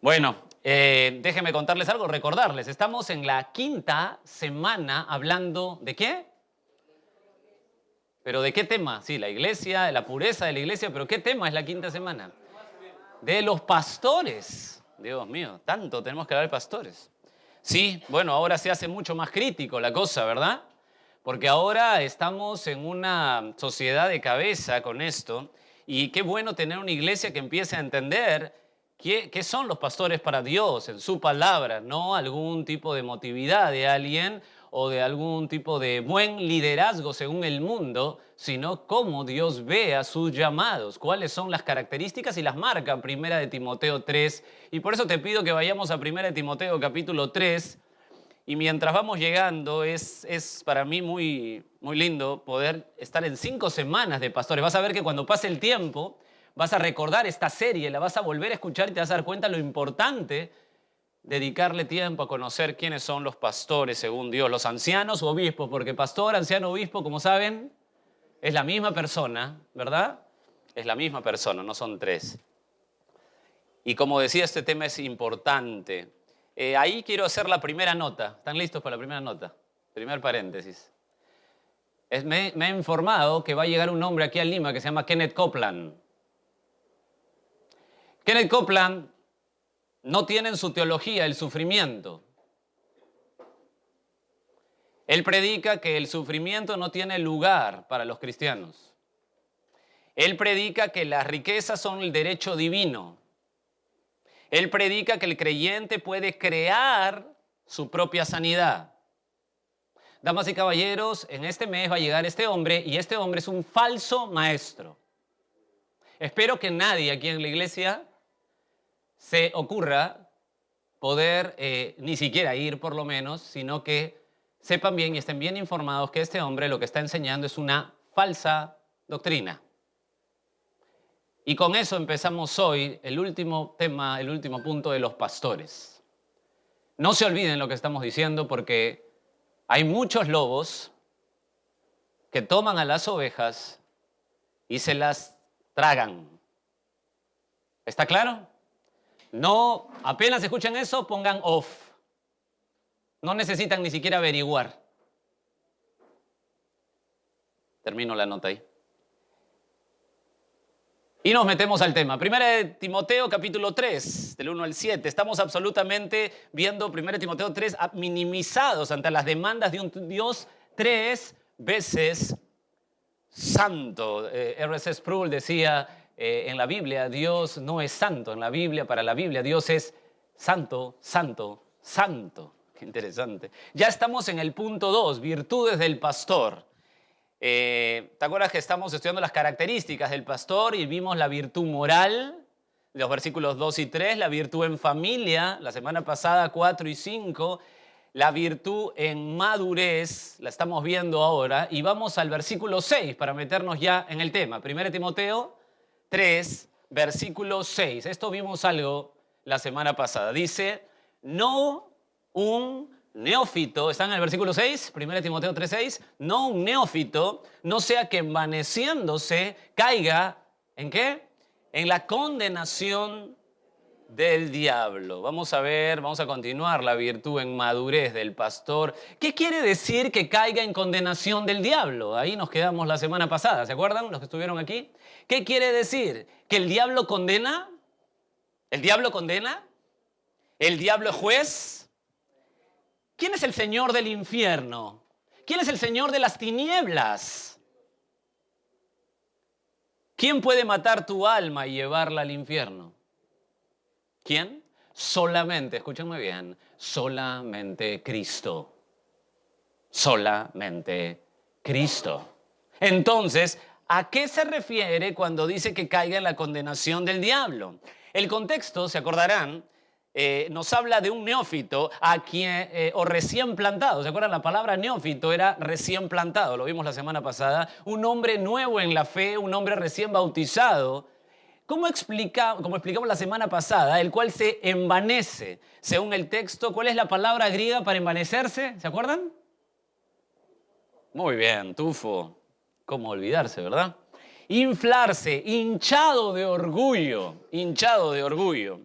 Bueno, déjenme contarles algo, recordarles. Estamos en la quinta semana hablando ¿de qué? ¿Pero de qué tema? Sí, la iglesia, la pureza de la iglesia, pero ¿qué tema es la quinta semana? De los pastores. Dios mío, tanto tenemos que hablar de pastores. Sí, bueno, ahora se hace mucho más crítico la cosa, ¿verdad? Porque ahora estamos en una sociedad de cabeza con esto y qué bueno tener una iglesia que empiece a entender qué son los pastores para Dios en su palabra, no algún tipo de emotividad de alguien o de algún tipo de buen liderazgo según el mundo, sino cómo Dios ve a sus llamados, cuáles son las características y las marca en 1 Timoteo 3. Y por eso te pido que vayamos a 1 Timoteo capítulo 3. Y mientras vamos llegando, es para mí muy lindo poder estar en 5 semanas de pastores. Vas a ver que cuando pase el tiempo, vas a recordar esta serie, la vas a volver a escuchar y te vas a dar cuenta lo importante dedicarle tiempo a conocer quiénes son los pastores según Dios, los ancianos o obispos, porque pastor, anciano, obispo, como saben, es la misma persona, ¿verdad? Es la misma persona, no son tres. Y como decía, este tema es importante. Ahí quiero hacer la primera nota. ¿Están listos para la primera nota? Primer paréntesis. Me he informado que va a llegar un hombre aquí a Lima que se llama Kenneth Copeland. Kenneth Copeland no tiene en su teología el sufrimiento. Él predica que el sufrimiento no tiene lugar para los cristianos. Él predica que las riquezas son el derecho divino. Él predica que el creyente puede crear su propia sanidad. Damas y caballeros, en este mes va a llegar este hombre y este hombre es un falso maestro. Espero que nadie aquí en la iglesia se ocurra poder ni siquiera ir por lo menos, sino que sepan bien y estén bien informados que este hombre lo que está enseñando es una falsa doctrina. Y con eso empezamos hoy el último tema, el último punto de los pastores. No se olviden lo que estamos diciendo porque hay muchos lobos que toman a las ovejas y se las tragan. ¿Está claro? No, apenas escuchen eso, pongan off. No necesitan ni siquiera averiguar. Termino la nota ahí. Y nos metemos al tema. 1 Timoteo capítulo 3, del 1 al 7. Estamos absolutamente viendo 1 Timoteo 3 minimizados ante las demandas de un Dios 3 veces santo. R.C. Sproul decía en la Biblia, Dios no es santo. En la Biblia, para la Biblia, Dios es santo, santo, santo. Qué interesante. Ya estamos en el punto 2, virtudes del pastor. ¿Te acuerdas que estamos estudiando las características del pastor y vimos la virtud moral, los versículos 2 y 3, la virtud en familia, la semana pasada 4 y 5, la virtud en madurez, la estamos viendo ahora, y vamos al versículo 6 para meternos ya en el tema. 1 Timoteo 3, versículo 6. Esto vimos algo la semana pasada. Dice, no un neófito, ¿están en el versículo 6? 1 Timoteo 3:6. No un neófito, no sea que envaneciéndose caiga, ¿en qué? En la condenación del diablo. Vamos a ver, vamos a continuar la virtud en madurez del pastor. ¿Qué quiere decir que caiga en condenación del diablo? Ahí nos quedamos la semana pasada, ¿se acuerdan los que estuvieron aquí? ¿Qué quiere decir? ¿Que el diablo condena? ¿El diablo condena? ¿El diablo es juez? ¿Quién es el señor del infierno? ¿Quién es el señor de las tinieblas? ¿Quién puede matar tu alma y llevarla al infierno? ¿Quién? Solamente, escúchenme bien, solamente Cristo. Solamente Cristo. Entonces, ¿a qué se refiere cuando dice que caiga en la condenación del diablo? El contexto, se acordarán, nos habla de un neófito a quien, o recién plantado. ¿Se acuerdan? La palabra neófito era recién plantado, lo vimos la semana pasada. Un hombre nuevo en la fe, un hombre recién bautizado, como explicamos la semana pasada, el cual se envanece. Según el texto, ¿cuál es la palabra griega para envanecerse? ¿Se acuerdan? Muy bien, tufo. ¿Cómo olvidarse, verdad? Inflarse, hinchado de orgullo, hinchado de orgullo.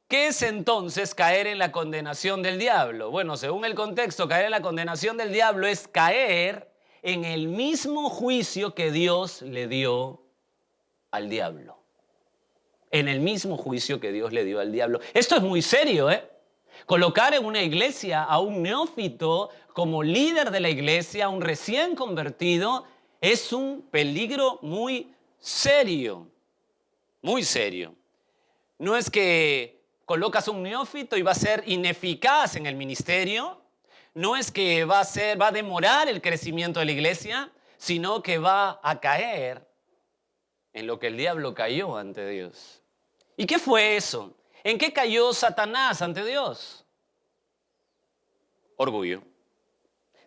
¿Qué es entonces caer en la condenación del diablo? Bueno, según el contexto, caer en la condenación del diablo es caer en el mismo juicio que Dios le dio al diablo. En el mismo juicio que Dios le dio al diablo. Esto es muy serio, ¿eh? Colocar en una iglesia a un neófito como líder de la iglesia, un recién convertido, es un peligro muy serio. Muy serio. No es que colocas un neófito y va a ser ineficaz en el ministerio, no es que va a demorar el crecimiento de la iglesia, sino que va a caer en lo que el diablo cayó ante Dios. ¿Y qué fue eso? ¿En qué cayó Satanás ante Dios? Orgullo.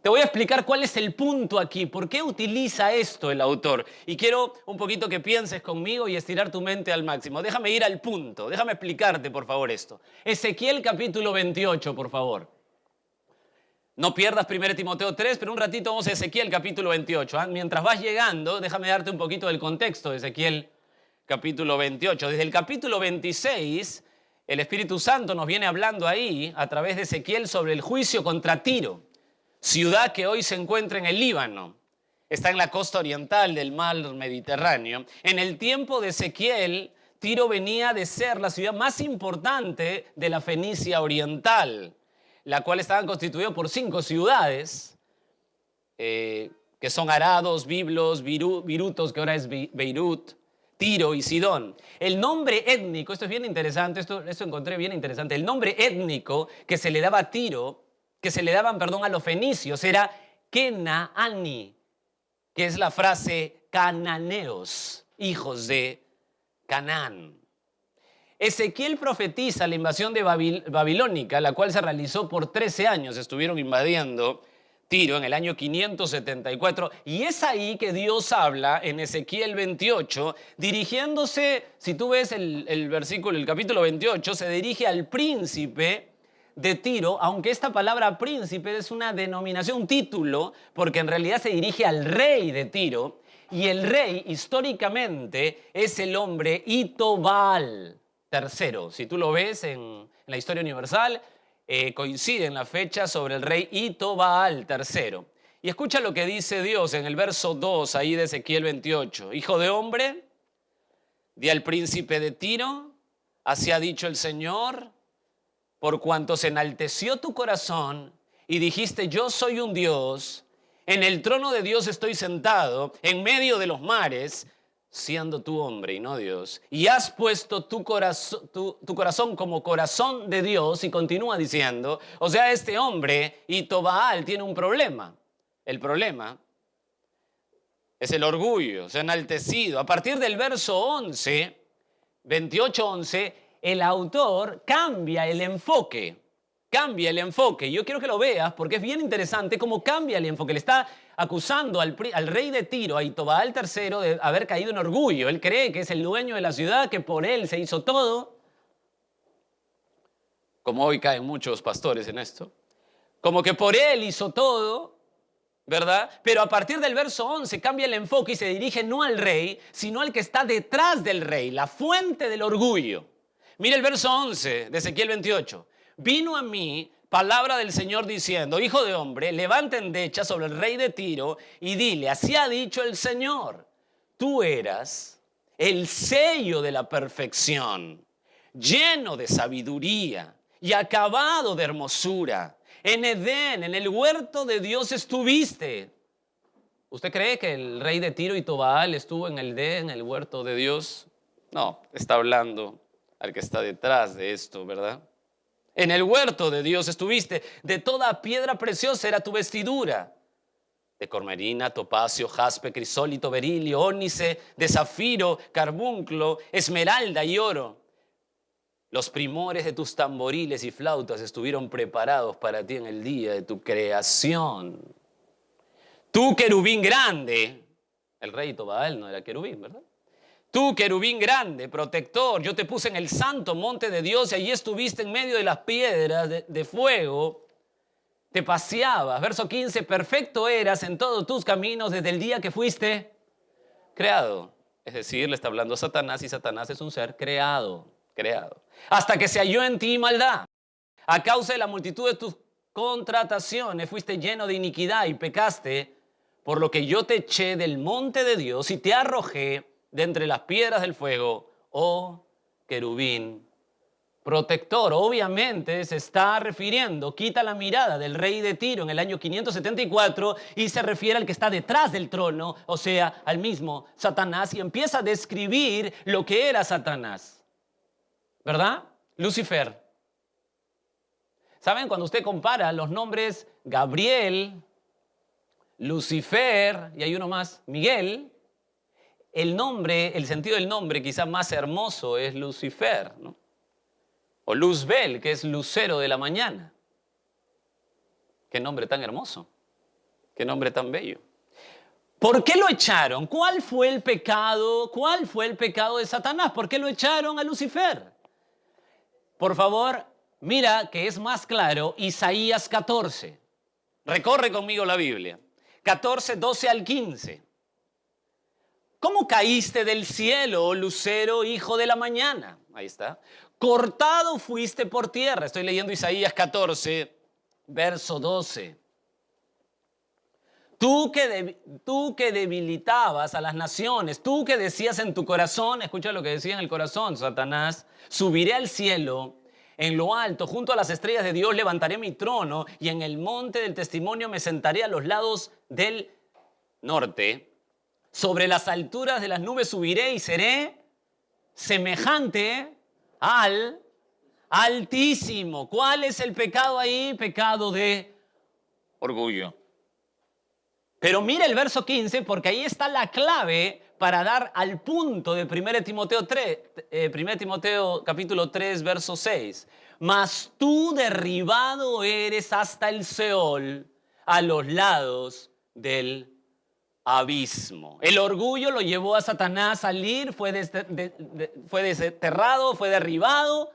Te voy a explicar cuál es el punto aquí, por qué utiliza esto el autor. Y quiero un poquito que pienses conmigo y estirar tu mente al máximo. Déjame ir al punto, déjame explicarte por favor esto. Ezequiel capítulo 28, por favor. No pierdas 1 Timoteo 3, pero un ratito vamos a Ezequiel capítulo 28. Mientras vas llegando, déjame darte un poquito del contexto de Ezequiel capítulo 28. Desde el capítulo 26, el Espíritu Santo nos viene hablando ahí, a través de Ezequiel, sobre el juicio contra Tiro, ciudad que hoy se encuentra en el Líbano. Está en la costa oriental del mar Mediterráneo. En el tiempo de Ezequiel, Tiro venía de ser la ciudad más importante de la Fenicia oriental, la cual estaba constituida por 5 ciudades, que son Arados, Biblos, Birutos, que ahora es Beirut, Tiro y Sidón. El nombre étnico, esto es bien interesante, esto encontré bien interesante, el nombre étnico que se le daba a Tiro, que se le daban, a los fenicios, era Kenaani, que es la frase cananeos, hijos de Canaán. Ezequiel profetiza la invasión de babilónica, la cual se realizó por 13 años. Estuvieron invadiendo Tiro en el año 574. Y es ahí que Dios habla en Ezequiel 28, dirigiéndose, si tú ves el versículo, el capítulo 28, se dirige al príncipe de Tiro, aunque esta palabra príncipe es una denominación, un título, porque en realidad se dirige al rey de Tiro. Y el rey, históricamente, es el hombre Itobal III. Si tú lo ves en la historia universal, coincide en la fecha sobre el rey Itobal III. Y escucha lo que dice Dios en el verso 2 ahí de Ezequiel 28. Hijo de hombre, di al príncipe de Tiro, así ha dicho el Señor, por cuanto se enalteció tu corazón y dijiste, yo soy un Dios, en el trono de Dios estoy sentado, en medio de los mares, siendo tú hombre y no Dios, y has puesto tu corazón como corazón de Dios, y continúa diciendo, o sea, este hombre, Itobaal, tiene un problema. El problema es el orgullo, se ha enaltecido. A partir del verso 11, 28:11, el autor cambia el enfoque. Cambia el enfoque. Yo quiero que lo veas porque es bien interesante cómo cambia el enfoque. Le está acusando al rey de Tiro, a Itobaal III, de haber caído en orgullo. Él cree que es el dueño de la ciudad, que por él se hizo todo. Como hoy caen muchos pastores en esto. Como que por él hizo todo, ¿verdad? Pero a partir del verso 11 cambia el enfoque y se dirige no al rey, sino al que está detrás del rey, la fuente del orgullo. Mira el verso 11 de Ezequiel 28. Vino a mí palabra del Señor diciendo, hijo de hombre, levanta endecha sobre el rey de Tiro y dile, así ha dicho el Señor, tú eras el sello de la perfección, lleno de sabiduría y acabado de hermosura. En Edén, en el huerto de Dios estuviste. ¿Usted cree que el rey de Tiro y Tobaal estuvo en el Edén, en el huerto de Dios? No, está hablando al que está detrás de esto, ¿verdad? En el huerto de Dios estuviste, de toda piedra preciosa era tu vestidura, de cormerina, topacio, jaspe, crisólito, berilio, ónice, de zafiro, carbunclo, esmeralda y oro. Los primores de tus tamboriles y flautas estuvieron preparados para ti en el día de tu creación. Tú, querubín grande, el rey Tobaal no era querubín, ¿verdad? Tú, querubín grande, protector, yo te puse en el santo monte de Dios y allí estuviste en medio de las piedras de fuego. Te paseabas. Verso 15, perfecto eras en todos tus caminos desde el día que fuiste creado. Es decir, le está hablando a Satanás y Satanás es un ser creado. Hasta que se halló en ti maldad. A causa de la multitud de tus contrataciones fuiste lleno de iniquidad y pecaste, por lo que yo te eché del monte de Dios y te arrojé de entre las piedras del fuego, oh querubín protector. Obviamente se está refiriendo, quita la mirada del rey de Tiro en el año 574 y se refiere al que está detrás del trono, o sea, al mismo Satanás, y empieza a describir lo que era Satanás. ¿Verdad? Lucifer. ¿Saben? Cuando usted compara los nombres Gabriel, Lucifer y hay uno más, Miguel, el nombre, el sentido del nombre quizás más hermoso es Lucifer, ¿no? O Luzbel, que es lucero de la mañana. Qué nombre tan hermoso, qué nombre tan bello. ¿Por qué lo echaron? ¿Cuál fue el pecado? ¿Cuál fue el pecado de Satanás? ¿Por qué lo echaron a Lucifer? Por favor, mira que es más claro Isaías 14. Recorre conmigo la Biblia. 14, 12 al 15. ¿Cómo caíste del cielo, oh lucero, hijo de la mañana? Ahí está. Cortado fuiste por tierra. Estoy leyendo Isaías 14, verso 12. Tú que debilitabas a las naciones, tú que decías en tu corazón, escucha lo que decía en el corazón, Satanás, subiré al cielo, en lo alto, junto a las estrellas de Dios levantaré mi trono y en el monte del testimonio me sentaré a los lados del norte. Sobre las alturas de las nubes subiré y seré semejante al Altísimo. ¿Cuál es el pecado ahí? Pecado de orgullo. Pero mira el verso 15 porque ahí está la clave para dar al punto de 1 Timoteo 3, 1 Timoteo capítulo 3, verso 6. Mas tú derribado eres hasta el Seol, a los lados del abismo. El orgullo lo llevó a Satanás a salir, fue desterrado, fue derribado.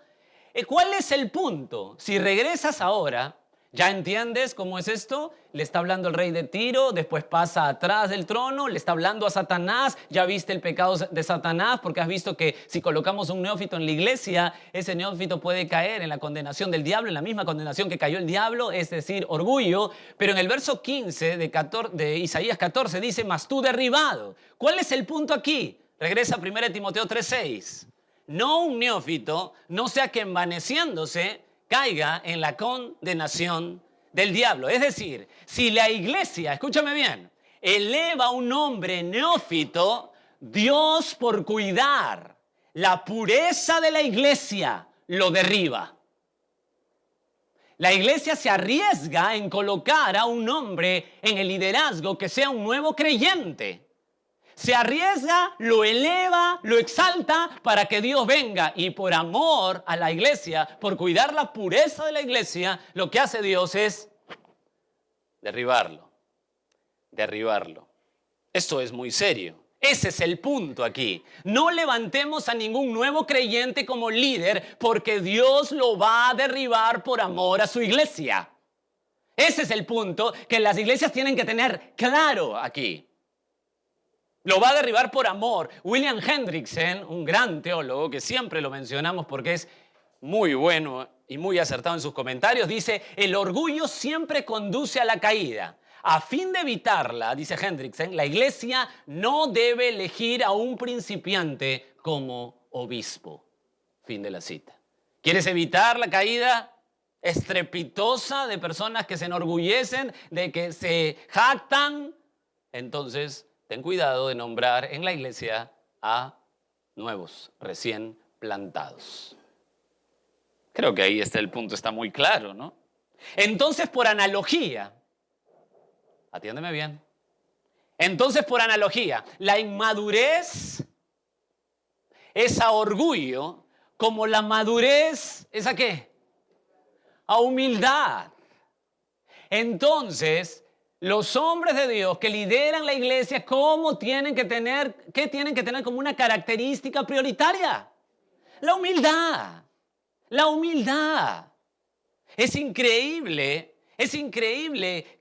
¿Cuál es el punto? Si regresas ahora, ¿ya entiendes cómo es esto? Le está hablando el rey de Tiro, después pasa atrás del trono, le está hablando a Satanás, ya viste el pecado de Satanás, porque has visto que si colocamos un neófito en la iglesia, ese neófito puede caer en la condenación del diablo, en la misma condenación que cayó el diablo, es decir, orgullo. Pero en el verso 15 de Isaías 14 dice, mas tú derribado. ¿Cuál es el punto aquí? Regresa a 1 Timoteo 3:6. No un neófito, no sea que envaneciéndose caiga en la condenación del diablo. Es decir, si la iglesia, escúchame bien, eleva a un hombre neófito, Dios por cuidar la pureza de la iglesia lo derriba. La iglesia se arriesga en colocar a un hombre en el liderazgo que sea un nuevo creyente. Se arriesga, lo eleva, lo exalta para que Dios venga. Y por amor a la iglesia, por cuidar la pureza de la iglesia, lo que hace Dios es derribarlo. Esto es muy serio. Ese es el punto aquí. No levantemos a ningún nuevo creyente como líder porque Dios lo va a derribar por amor a su iglesia. Ese es el punto que las iglesias tienen que tener claro aquí. Lo va a derribar por amor. William Hendrickson, un gran teólogo que siempre lo mencionamos porque es muy bueno y muy acertado en sus comentarios, dice, el orgullo siempre conduce a la caída. A fin de evitarla, dice Hendrickson, la iglesia no debe elegir a un principiante como obispo. Fin de la cita. ¿Quieres evitar la caída estrepitosa de personas que se enorgullecen, de que se jactan? Entonces, ten cuidado de nombrar en la iglesia a nuevos, recién plantados. Creo que ahí está el punto, está muy claro, ¿no? Entonces, por analogía, atiéndeme bien. Entonces, por analogía, la inmadurez es a orgullo, como la madurez es a ¿qué? A humildad. Entonces, Los hombres de Dios que lideran la iglesia, ¿qué tienen que tener como una característica prioritaria? La humildad. La humildad. Es increíble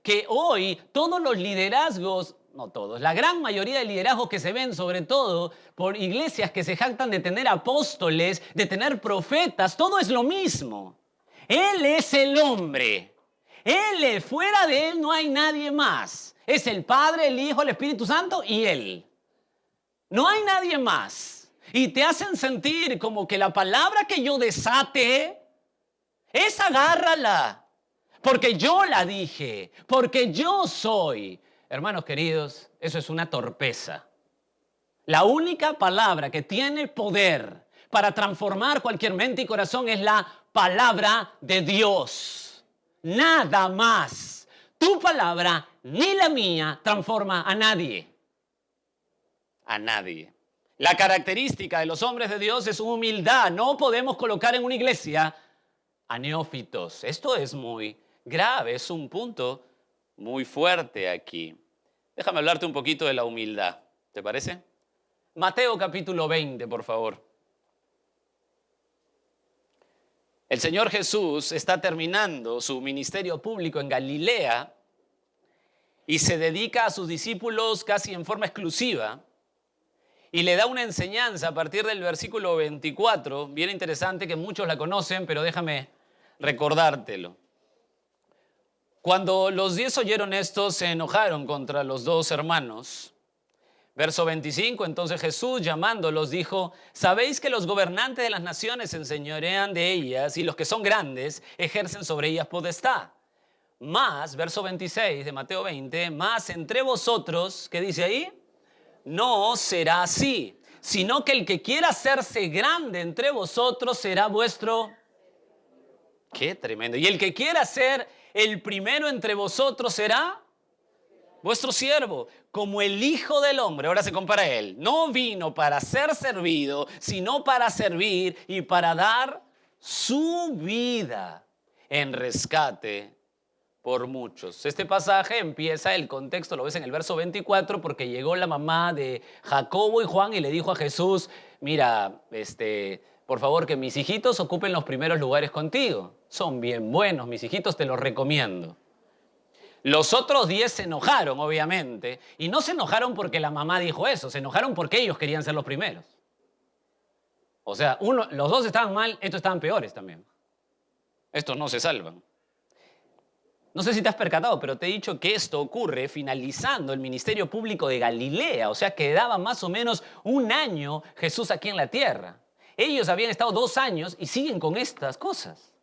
que hoy todos los liderazgos, no todos, la gran mayoría de liderazgos que se ven, sobre todo por iglesias que se jactan de tener apóstoles, de tener profetas, todo es lo mismo. Él es el hombre. Fuera de él no hay nadie más. Es el Padre, el Hijo, el Espíritu Santo y él. No hay nadie más. Y te hacen sentir como que la palabra que yo desate, esa agárrala. Porque yo la dije, porque yo soy. Hermanos queridos, eso es una torpeza. La única palabra que tiene poder para transformar cualquier mente y corazón es la palabra de Dios. Nada más. Tu palabra ni la mía transforma a nadie. A nadie. La característica de los hombres de Dios es humildad. No podemos colocar en una iglesia a neófitos. Esto es muy grave, es un punto muy fuerte aquí. Déjame hablarte un poquito de la humildad, ¿te parece? Mateo capítulo 20, por favor. El Señor Jesús está terminando su ministerio público en Galilea y se dedica a sus discípulos casi en forma exclusiva y le da una enseñanza a partir del versículo 24, bien interesante, que muchos la conocen, pero déjame recordártelo. Cuando los 10 oyeron esto, se enojaron contra los 2 hermanos. Verso 25, entonces Jesús llamándolos dijo, ¿sabéis que los gobernantes de las naciones se enseñorean de ellas y los que son grandes ejercen sobre ellas potestad? Más, verso 26 de Mateo 20, más entre vosotros, ¿qué dice ahí? No será así, sino que el que quiera hacerse grande entre vosotros será vuestro... ¡Qué tremendo! Y el que quiera ser el primero entre vosotros será vuestro siervo, como el Hijo del Hombre. Ahora se compara a él. No vino para ser servido, sino para servir y para dar su vida en rescate por muchos. Este pasaje empieza, el contexto lo ves en el verso 24, porque llegó la mamá de Jacobo y Juan y le dijo a Jesús, mira, por favor que mis hijitos ocupen los primeros lugares contigo. Son bien buenos, mis hijitos, te los recomiendo. Los otros 10 se enojaron, obviamente, y no se enojaron porque la mamá dijo eso, se enojaron porque ellos querían ser los primeros. O sea, los 2 estaban mal, estos estaban peores también. Estos no se salvan. No sé si te has percatado, pero te he dicho que esto ocurre finalizando el ministerio público de Galilea, o sea, quedaba más o menos 1 año Jesús aquí en la tierra. Ellos habían estado 2 años y siguen con estas cosas.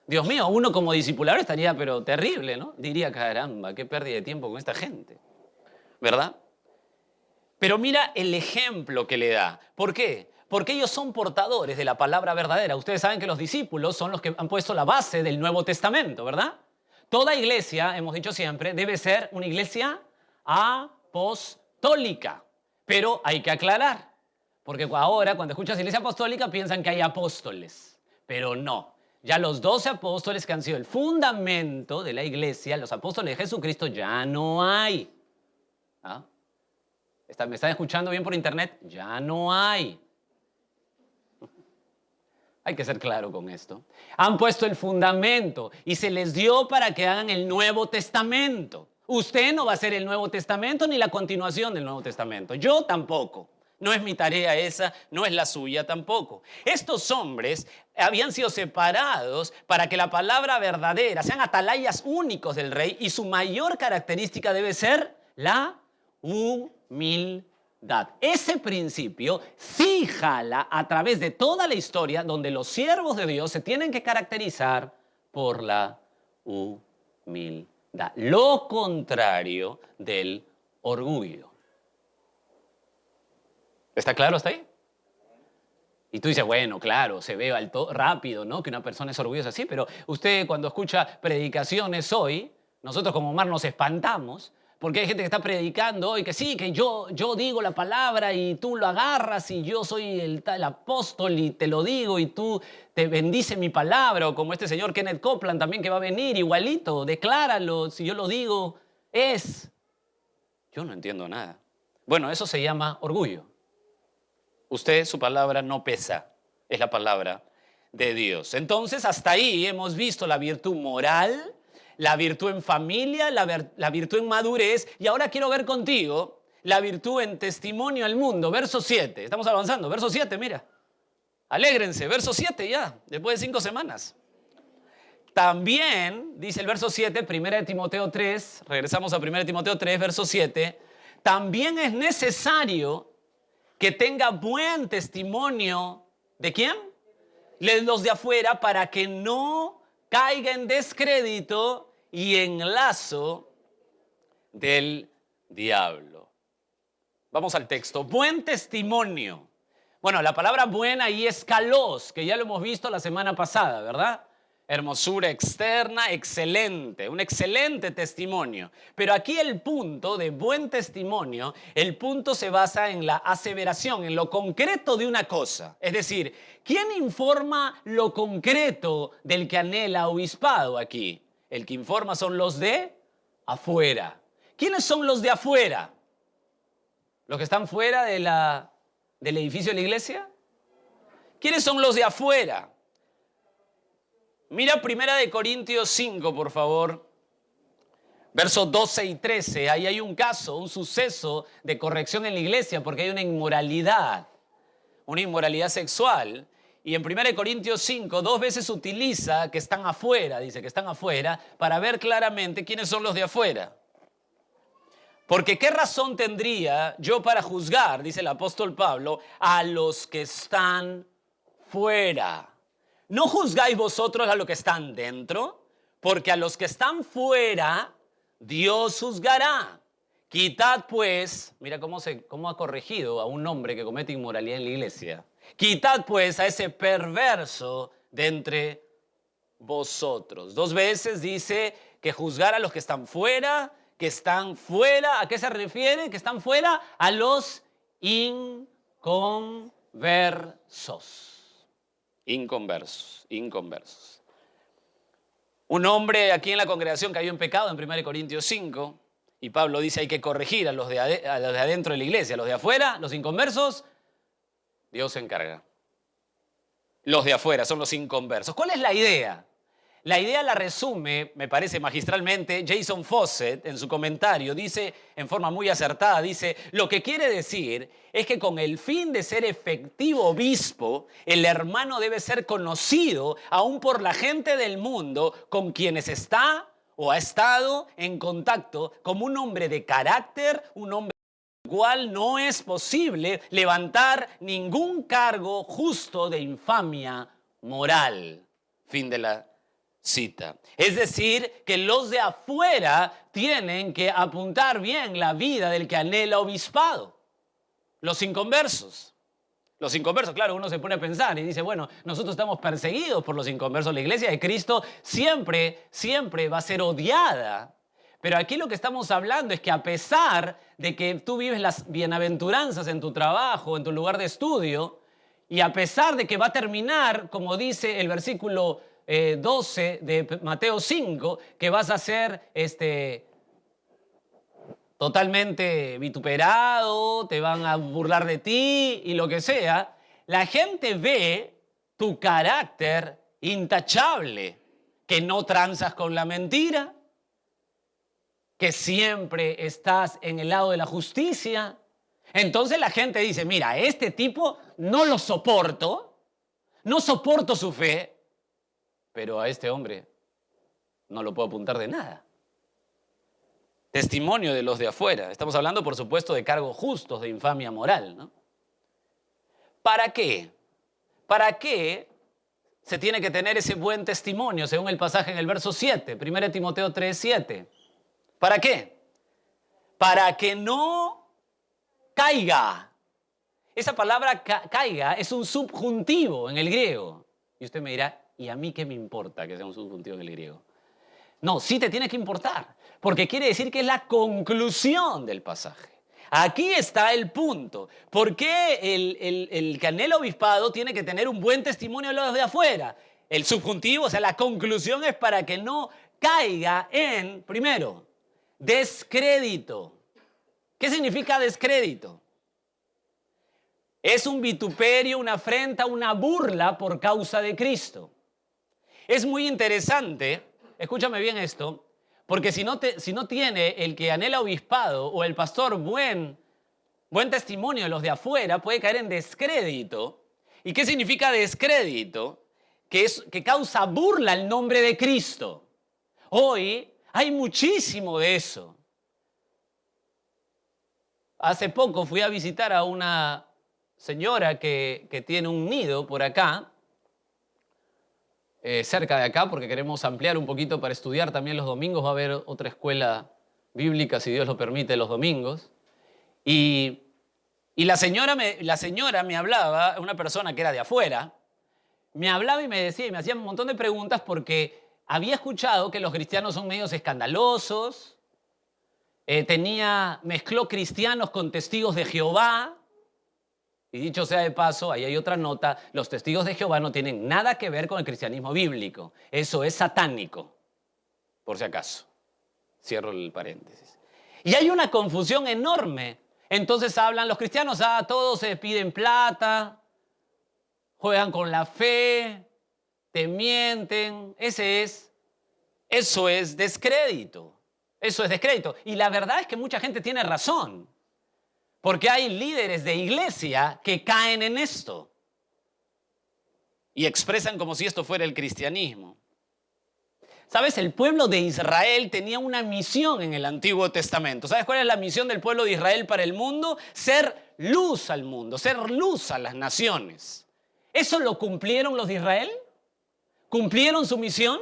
Dios mío, uno como discipulador estaría pero terrible, ¿no? Diría, caramba, qué pérdida de tiempo con esta gente, ¿verdad? Pero mira el ejemplo que le da. ¿Por qué? Porque ellos son portadores de la palabra verdadera. Ustedes saben que los discípulos son los que han puesto la base del Nuevo Testamento, ¿verdad? Toda iglesia, hemos dicho siempre, debe ser una iglesia apostólica. Pero hay que aclarar, porque ahora cuando escuchas iglesia apostólica piensan que hay apóstoles, pero no. Ya los 12 apóstoles que han sido el fundamento de la iglesia, los apóstoles de Jesucristo, ya no hay. ¿Ah? ¿Me están escuchando bien por internet? Ya no hay. Hay que ser claro con esto. Han puesto el fundamento y se les dio para que hagan el Nuevo Testamento. Usted no va a hacer el Nuevo Testamento ni la continuación del Nuevo Testamento. Yo tampoco. No es mi tarea esa, no es la suya tampoco. Estos hombres habían sido separados para que la palabra verdadera sean atalayas únicos del rey y su mayor característica debe ser la humildad. Ese principio sí jala a través de toda la historia donde los siervos de Dios se tienen que caracterizar por la humildad. Lo contrario del orgullo. ¿Está claro hasta ahí? Y tú dices, bueno, claro, se ve rápido, ¿no? Que una persona es orgullosa así, pero usted cuando escucha predicaciones hoy, nosotros como Omar nos espantamos, porque hay gente que está predicando hoy que sí, que yo digo la palabra y tú lo agarras y yo soy el apóstol y te lo digo y tú te bendice mi palabra, o como este señor Kenneth Copeland también que va a venir, igualito, decláralo, si yo lo digo. es... Yo no entiendo nada. Bueno, eso se llama orgullo. Usted, su palabra no pesa, es la palabra de Dios. Entonces, hasta ahí hemos visto la virtud moral, la virtud en familia, la virtud en madurez, y ahora quiero ver contigo la virtud en testimonio al mundo. Verso 7, estamos avanzando, verso 7, mira. Alégrense, verso 7 ya, después de 5 semanas. También, dice el verso 7, 1 Timoteo 3, regresamos a 1 Timoteo 3, verso 7, también es necesario que tenga buen testimonio, ¿de quién? Los de afuera, para que no caiga en descrédito y en lazo del diablo. Vamos al texto. Buen testimonio. Bueno, la palabra buena ahí es kalos, que ya lo hemos visto la semana pasada, ¿verdad? Hermosura externa, excelente, un excelente testimonio. Pero aquí el punto de buen testimonio, el punto se basa en la aseveración, en lo concreto de una cosa. Es decir, ¿quién informa lo concreto del que anhela obispado aquí? El que informa son los de afuera. ¿Quiénes son los de afuera? ¿Los que están fuera del edificio de la iglesia? ¿Quiénes son los de afuera? Mira 1 Corintios 5, por favor, versos 12 y 13. Ahí hay un caso, un suceso de corrección en la iglesia porque hay una inmoralidad sexual. Y en 1 Corintios 5, 2 veces utiliza que están afuera, dice que están afuera, para ver claramente quiénes son los de afuera. Porque ¿qué razón tendría yo para juzgar, dice el apóstol Pablo, a los que están fuera? ¿No juzgáis vosotros a los que están dentro? Porque a los que están fuera, Dios juzgará. Quitad pues, mira cómo ha corregido a un hombre que comete inmoralidad en la iglesia. Quitad pues a ese perverso de entre vosotros. 2 veces dice que juzgar a los que están fuera, ¿a qué se refiere? Que están fuera, a los inconversos. Inconversos. Un hombre aquí en la congregación cayó en pecado en 1 Corintios 5 y Pablo dice hay que corregir a los de adentro de la iglesia, a los de afuera, los inconversos, Dios se encarga. Los de afuera son los inconversos. ¿Cuál es la idea? La idea la resume, me parece magistralmente, Jason Fawcett en su comentario, dice en forma muy acertada, dice, lo que quiere decir es que con el fin de ser efectivo obispo, el hermano debe ser conocido aún por la gente del mundo con quienes está o ha estado en contacto como un hombre de carácter, un hombre al cual no es posible levantar ningún cargo justo de infamia moral. Fin de la cita. Es decir, que los de afuera tienen que apuntar bien la vida del que anhela obispado. Los inconversos. Los inconversos, claro, uno se pone a pensar y dice, bueno, nosotros estamos perseguidos por los inconversos. La iglesia de Cristo siempre va a ser odiada. Pero aquí lo que estamos hablando es que a pesar de que tú vives las bienaventuranzas en tu trabajo, en tu lugar de estudio, y a pesar de que va a terminar, como dice el versículo 12 de Mateo 5, que vas a ser totalmente vituperado, te van a burlar de ti y lo que sea, la gente ve tu carácter intachable, que no transas con la mentira, que siempre estás en el lado de la justicia. Entonces la gente dice, mira, este tipo no lo soporto, no soporto su fe, pero a este hombre no lo puedo apuntar de nada. Testimonio de los de afuera. Estamos hablando, por supuesto, de cargos justos, de infamia moral, ¿no? ¿Para qué? ¿Para qué se tiene que tener ese buen testimonio, según el pasaje en el verso 7, 1 Timoteo 3, 7? ¿Para qué? Para que no caiga. Esa palabra caiga es un subjuntivo en el griego. Y usted me dirá, ¿y a mí qué me importa que sea un subjuntivo en el griego? No, sí te tiene que importar, porque quiere decir que es la conclusión del pasaje. Aquí está el punto. ¿Por qué el que anhela obispado tiene que tener un buen testimonio de los de afuera? El subjuntivo, o sea, la conclusión es para que no caiga en, primero, Descrédito. ¿Qué significa descrédito? Es un vituperio, una afrenta, una burla por causa de Cristo. Es muy interesante, escúchame bien esto, porque si no tiene el que anhela obispado o el pastor buen testimonio de los de afuera, puede caer en descrédito. ¿Y qué significa descrédito? Que causa burla al nombre de Cristo. Hoy hay muchísimo de eso. Hace poco fui a visitar a una señora que tiene un nido por acá, cerca de acá, porque queremos ampliar un poquito para estudiar también los domingos. Va a haber otra escuela bíblica, si Dios lo permite, los domingos. Y la señora me hablaba, una persona que era de afuera, me hablaba y me decía, y me hacía un montón de preguntas porque había escuchado que los cristianos son medios escandalosos, mezcló cristianos con testigos de Jehová. Y dicho sea de paso, ahí hay otra nota, los testigos de Jehová no tienen nada que ver con el cristianismo bíblico. Eso es satánico, por si acaso. Cierro el paréntesis. Y hay una confusión enorme. Entonces hablan los cristianos, todos se piden plata, juegan con la fe, te mienten. Eso es descrédito. Eso es descrédito. Y la verdad es que mucha gente tiene razón. Porque hay líderes de iglesia que caen en esto y expresan como si esto fuera el cristianismo. ¿Sabes? El pueblo de Israel tenía una misión en el Antiguo Testamento. ¿Sabes cuál es la misión del pueblo de Israel para el mundo? Ser luz al mundo, ser luz a las naciones. ¿Eso lo cumplieron los de Israel? ¿Cumplieron su misión?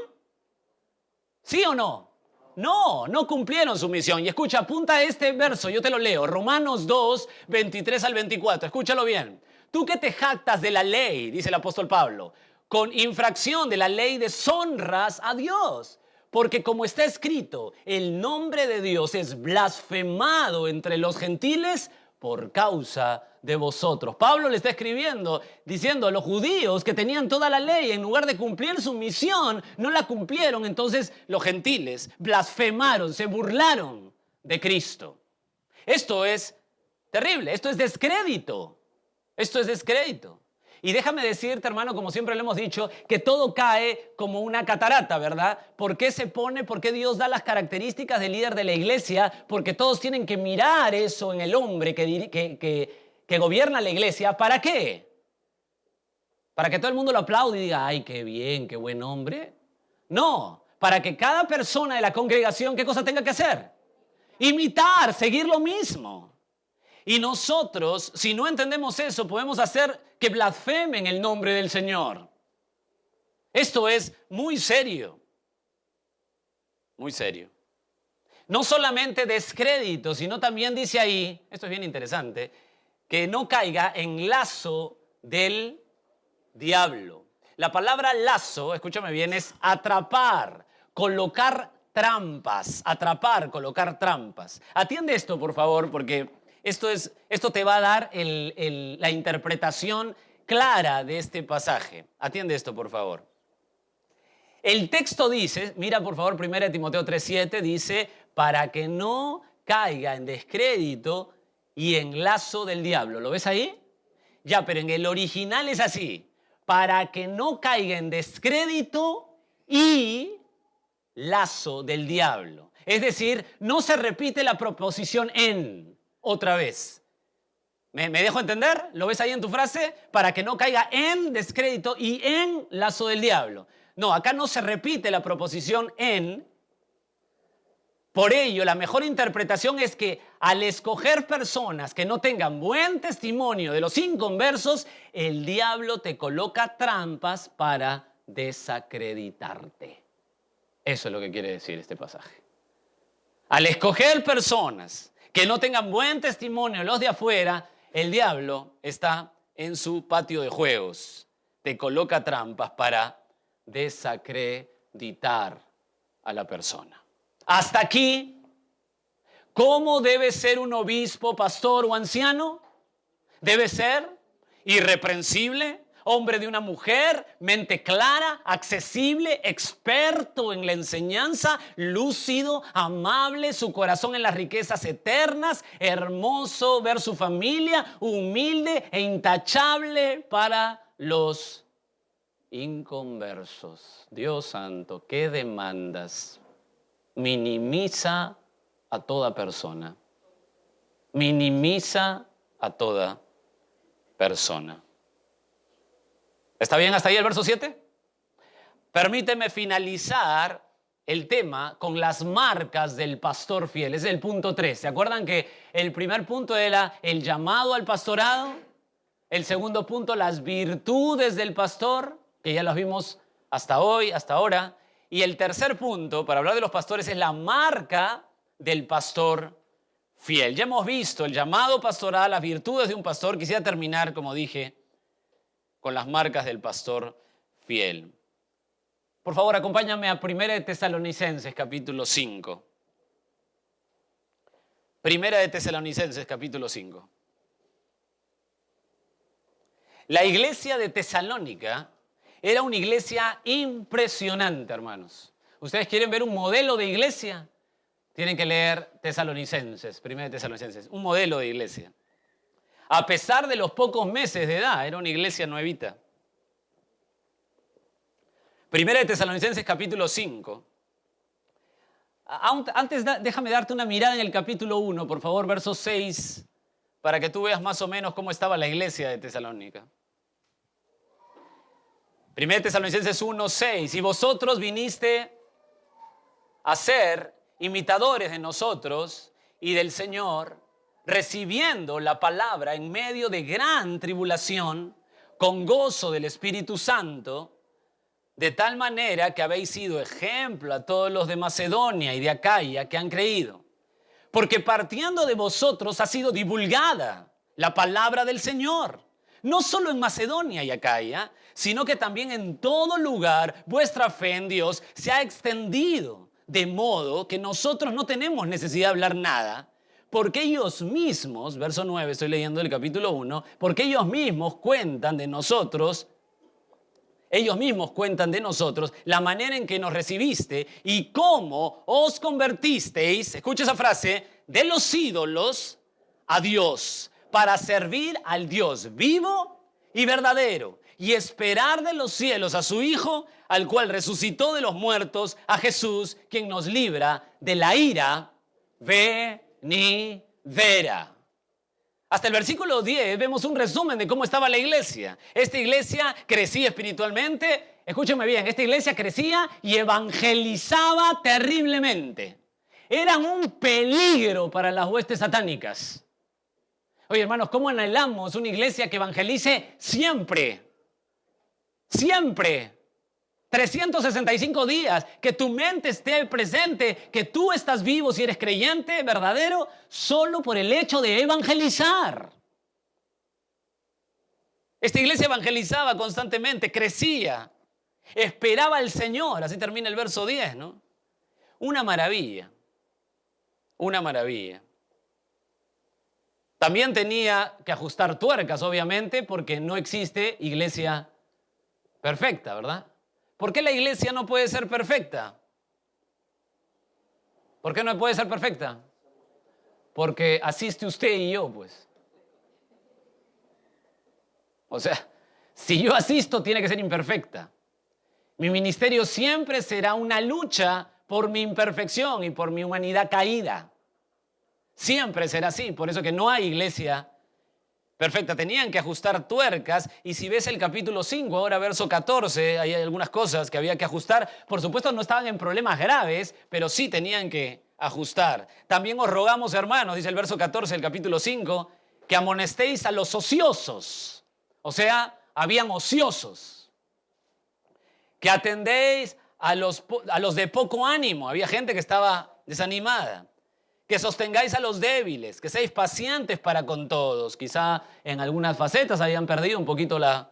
¿Sí o no? No cumplieron su misión. Y escucha, apunta este verso, yo te lo leo. Romanos 2, 23 al 24. Escúchalo bien. Tú que te jactas de la ley, dice el apóstol Pablo, con infracción de la ley deshonras a Dios. Porque como está escrito, el nombre de Dios es blasfemado entre los gentiles por causa de vosotros. Pablo le está escribiendo, diciendo a los judíos que tenían toda la ley, en lugar de cumplir su misión, no la cumplieron. Entonces los gentiles blasfemaron, se burlaron de Cristo. Esto es terrible, esto es descrédito. Esto es descrédito. Y déjame decirte, hermano, como siempre le hemos dicho, que todo cae como una catarata, ¿verdad? ¿Por qué se pone? ¿Por qué Dios da las características del líder de la iglesia? Porque todos tienen que mirar eso en el hombre que gobierna la iglesia. ¿Para qué? ¿Para que todo el mundo lo aplaude y diga, ay, qué bien, qué buen hombre? No, para que cada persona de la congregación, ¿qué cosa tenga que hacer? Imitar, seguir lo mismo. Y nosotros, si no entendemos eso, podemos hacer que blasfemen el nombre del Señor. Esto es muy serio. Muy serio. No solamente descrédito, sino también dice ahí, esto es bien interesante, que no caiga en lazo del diablo. La palabra lazo, escúchame bien, es atrapar, colocar trampas, atrapar, colocar trampas. Atiende esto, por favor, porque esto te va a dar la interpretación clara de este pasaje. Atiende esto, por favor. El texto dice, mira por favor, 1 Timoteo 3:7, dice, para que no caiga en descrédito y en lazo del diablo. ¿Lo ves ahí? Ya, pero en el original es así. Para que no caiga en descrédito y lazo del diablo. Es decir, no se repite la proposición en otra vez. ¿Me dejo entender? ¿Lo ves ahí en tu frase? Para que no caiga en descrédito y en lazo del diablo. No, acá no se repite la proposición en. Por ello, la mejor interpretación es que al escoger personas que no tengan buen testimonio de los inconversos, el diablo te coloca trampas para desacreditarte. Eso es lo que quiere decir este pasaje. Al escoger personas que no tengan buen testimonio los de afuera, el diablo está en su patio de juegos. Te coloca trampas para desacreditar a la persona. Hasta aquí, ¿cómo debe ser un obispo, pastor o anciano? Debe ser irreprensible, hombre de una mujer, mente clara, accesible, experto en la enseñanza, lúcido, amable, su corazón en las riquezas eternas, hermoso ver su familia, humilde e intachable para los inconversos. Dios santo, ¿qué demandas? Minimiza a toda persona. Minimiza a toda persona. ¿Está bien hasta ahí el verso 7? Permíteme finalizar el tema con las marcas del pastor fiel. Es el punto 3. ¿Se acuerdan que el primer punto era el llamado al pastorado? El segundo punto, las virtudes del pastor, que ya las vimos hasta hoy, hasta ahora. Y el tercer punto, para hablar de los pastores, es la marca del pastor fiel. Ya hemos visto el llamado pastoral, las virtudes de un pastor. Quisiera terminar, como dije, con las marcas del pastor fiel. Por favor, acompáñame a 1 de Tesalonicenses, capítulo 5. 1 de Tesalonicenses, capítulo 5. La iglesia de Tesalónica era una iglesia impresionante, hermanos. ¿Ustedes quieren ver un modelo de iglesia? Tienen que leer Tesalonicenses, 1 de Tesalonicenses, un modelo de iglesia. A pesar de los pocos meses de edad, era una iglesia nuevita. 1 de Tesalonicenses, capítulo 5. Antes, déjame darte una mirada en el capítulo 1, por favor, verso 6, para que tú veas más o menos cómo estaba la iglesia de Tesalónica. 1 de Tesalonicenses 1, 6. Y vosotros viniste a ser imitadores de nosotros y del Señor, recibiendo la palabra en medio de gran tribulación, con gozo del Espíritu Santo, de tal manera que habéis sido ejemplo a todos los de Macedonia y de Acaya que han creído. Porque partiendo de vosotros ha sido divulgada la palabra del Señor, no solo en Macedonia y Acaya, sino que también en todo lugar vuestra fe en Dios se ha extendido, de modo que nosotros no tenemos necesidad de hablar nada, porque ellos mismos, verso 9, estoy leyendo el capítulo 1, porque ellos mismos cuentan de nosotros la manera en que nos recibiste y cómo os convertisteis, escucha esa frase, de los ídolos a Dios, para servir al Dios vivo y verdadero y esperar de los cielos a su Hijo, al cual resucitó de los muertos, a Jesús, quien nos libra de la ira venidera. Hasta el versículo 10 vemos un resumen de cómo estaba la iglesia. Esta iglesia crecía espiritualmente. Escúchenme bien, esta iglesia crecía y evangelizaba terriblemente. Eran un peligro para las huestes satánicas. Oye, hermanos, ¿cómo anhelamos una iglesia que evangelice siempre? Siempre. 365 días, que tu mente esté presente, que tú estás vivo si eres creyente verdadero, solo por el hecho de evangelizar. Esta iglesia evangelizaba constantemente, crecía, esperaba al Señor, así termina el verso 10, ¿no? Una maravilla, una maravilla. También tenía que ajustar tuercas, obviamente, porque no existe iglesia perfecta, ¿verdad? ¿Por qué la iglesia no puede ser perfecta? ¿Por qué no puede ser perfecta? Porque asiste usted y yo, pues. O sea, si yo asisto, tiene que ser imperfecta. Mi ministerio siempre será una lucha por mi imperfección y por mi humanidad caída. Siempre será así, por eso que no hay iglesia perfecta. Tenían que ajustar tuercas y si ves el capítulo 5, ahora verso 14, hay algunas cosas que había que ajustar. Por supuesto no estaban en problemas graves, pero sí tenían que ajustar. También os rogamos, hermanos, dice el verso 14 del capítulo 5, que amonestéis a los ociosos. O sea, habían ociosos. Que atendéis a los de poco ánimo. Había gente que estaba desanimada. Que sostengáis a los débiles, que seáis pacientes para con todos. Quizá en algunas facetas habían perdido un poquito la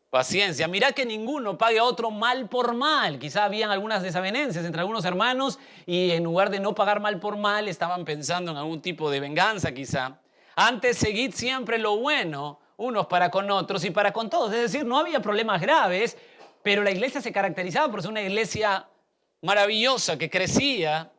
paciencia. Mirad que ninguno pague a otro mal por mal. Quizá habían algunas desavenencias entre algunos hermanos y en lugar de no pagar mal por mal, estaban pensando en algún tipo de venganza quizá. Antes seguid siempre lo bueno, unos para con otros y para con todos. Es decir, no había problemas graves, pero la iglesia se caracterizaba por ser una iglesia maravillosa que crecía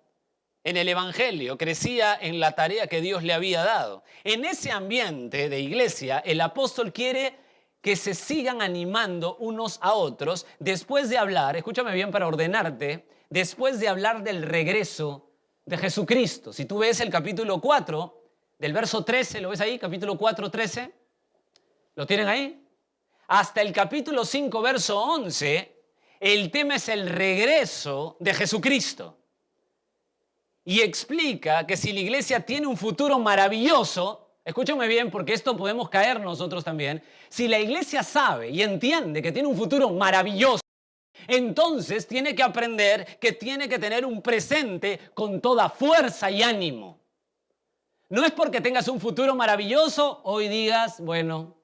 en el Evangelio, crecía en la tarea que Dios le había dado. En ese ambiente de iglesia, el apóstol quiere que se sigan animando unos a otros después de hablar, escúchame bien para ordenarte, después de hablar del regreso de Jesucristo. Si tú ves el capítulo 4, del verso 13, ¿lo ves ahí? Capítulo 4, 13. ¿Lo tienen ahí? Hasta el capítulo 5, verso 11, el tema es el regreso de Jesucristo. Y explica que si la iglesia tiene un futuro maravilloso, escúchame bien porque esto podemos caer nosotros también, si la iglesia sabe y entiende que tiene un futuro maravilloso, entonces tiene que aprender que tiene que tener un presente con toda fuerza y ánimo. No es porque tengas un futuro maravilloso, hoy digas, bueno,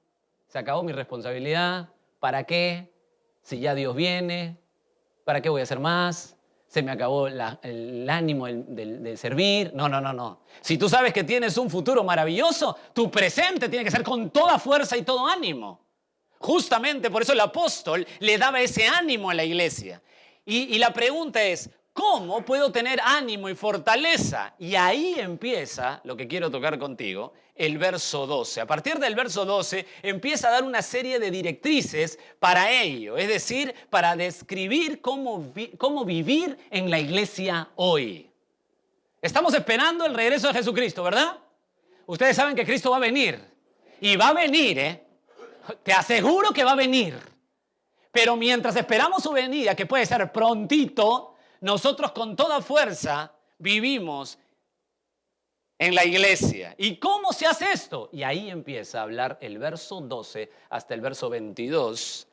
se acabó mi responsabilidad, ¿para qué? Si ya Dios viene, ¿para qué voy a hacer más? Se me acabó el ánimo de servir. No. Si tú sabes que tienes un futuro maravilloso, tu presente tiene que ser con toda fuerza y todo ánimo. Justamente por eso el apóstol le daba ese ánimo a la iglesia. Y la pregunta es, ¿cómo puedo tener ánimo y fortaleza? Y ahí empieza lo que quiero tocar contigo, el verso 12. A partir del verso 12 empieza a dar una serie de directrices para ello, es decir, para describir cómo vivir en la iglesia hoy. Estamos esperando el regreso de Jesucristo, ¿verdad? Ustedes saben que Cristo va a venir. Y va a venir, ¿eh? Te aseguro que va a venir. Pero mientras esperamos su venida, que puede ser prontito, nosotros con toda fuerza vivimos en la iglesia. ¿Y cómo se hace esto? Y ahí empieza a hablar el verso 12 hasta el verso 22.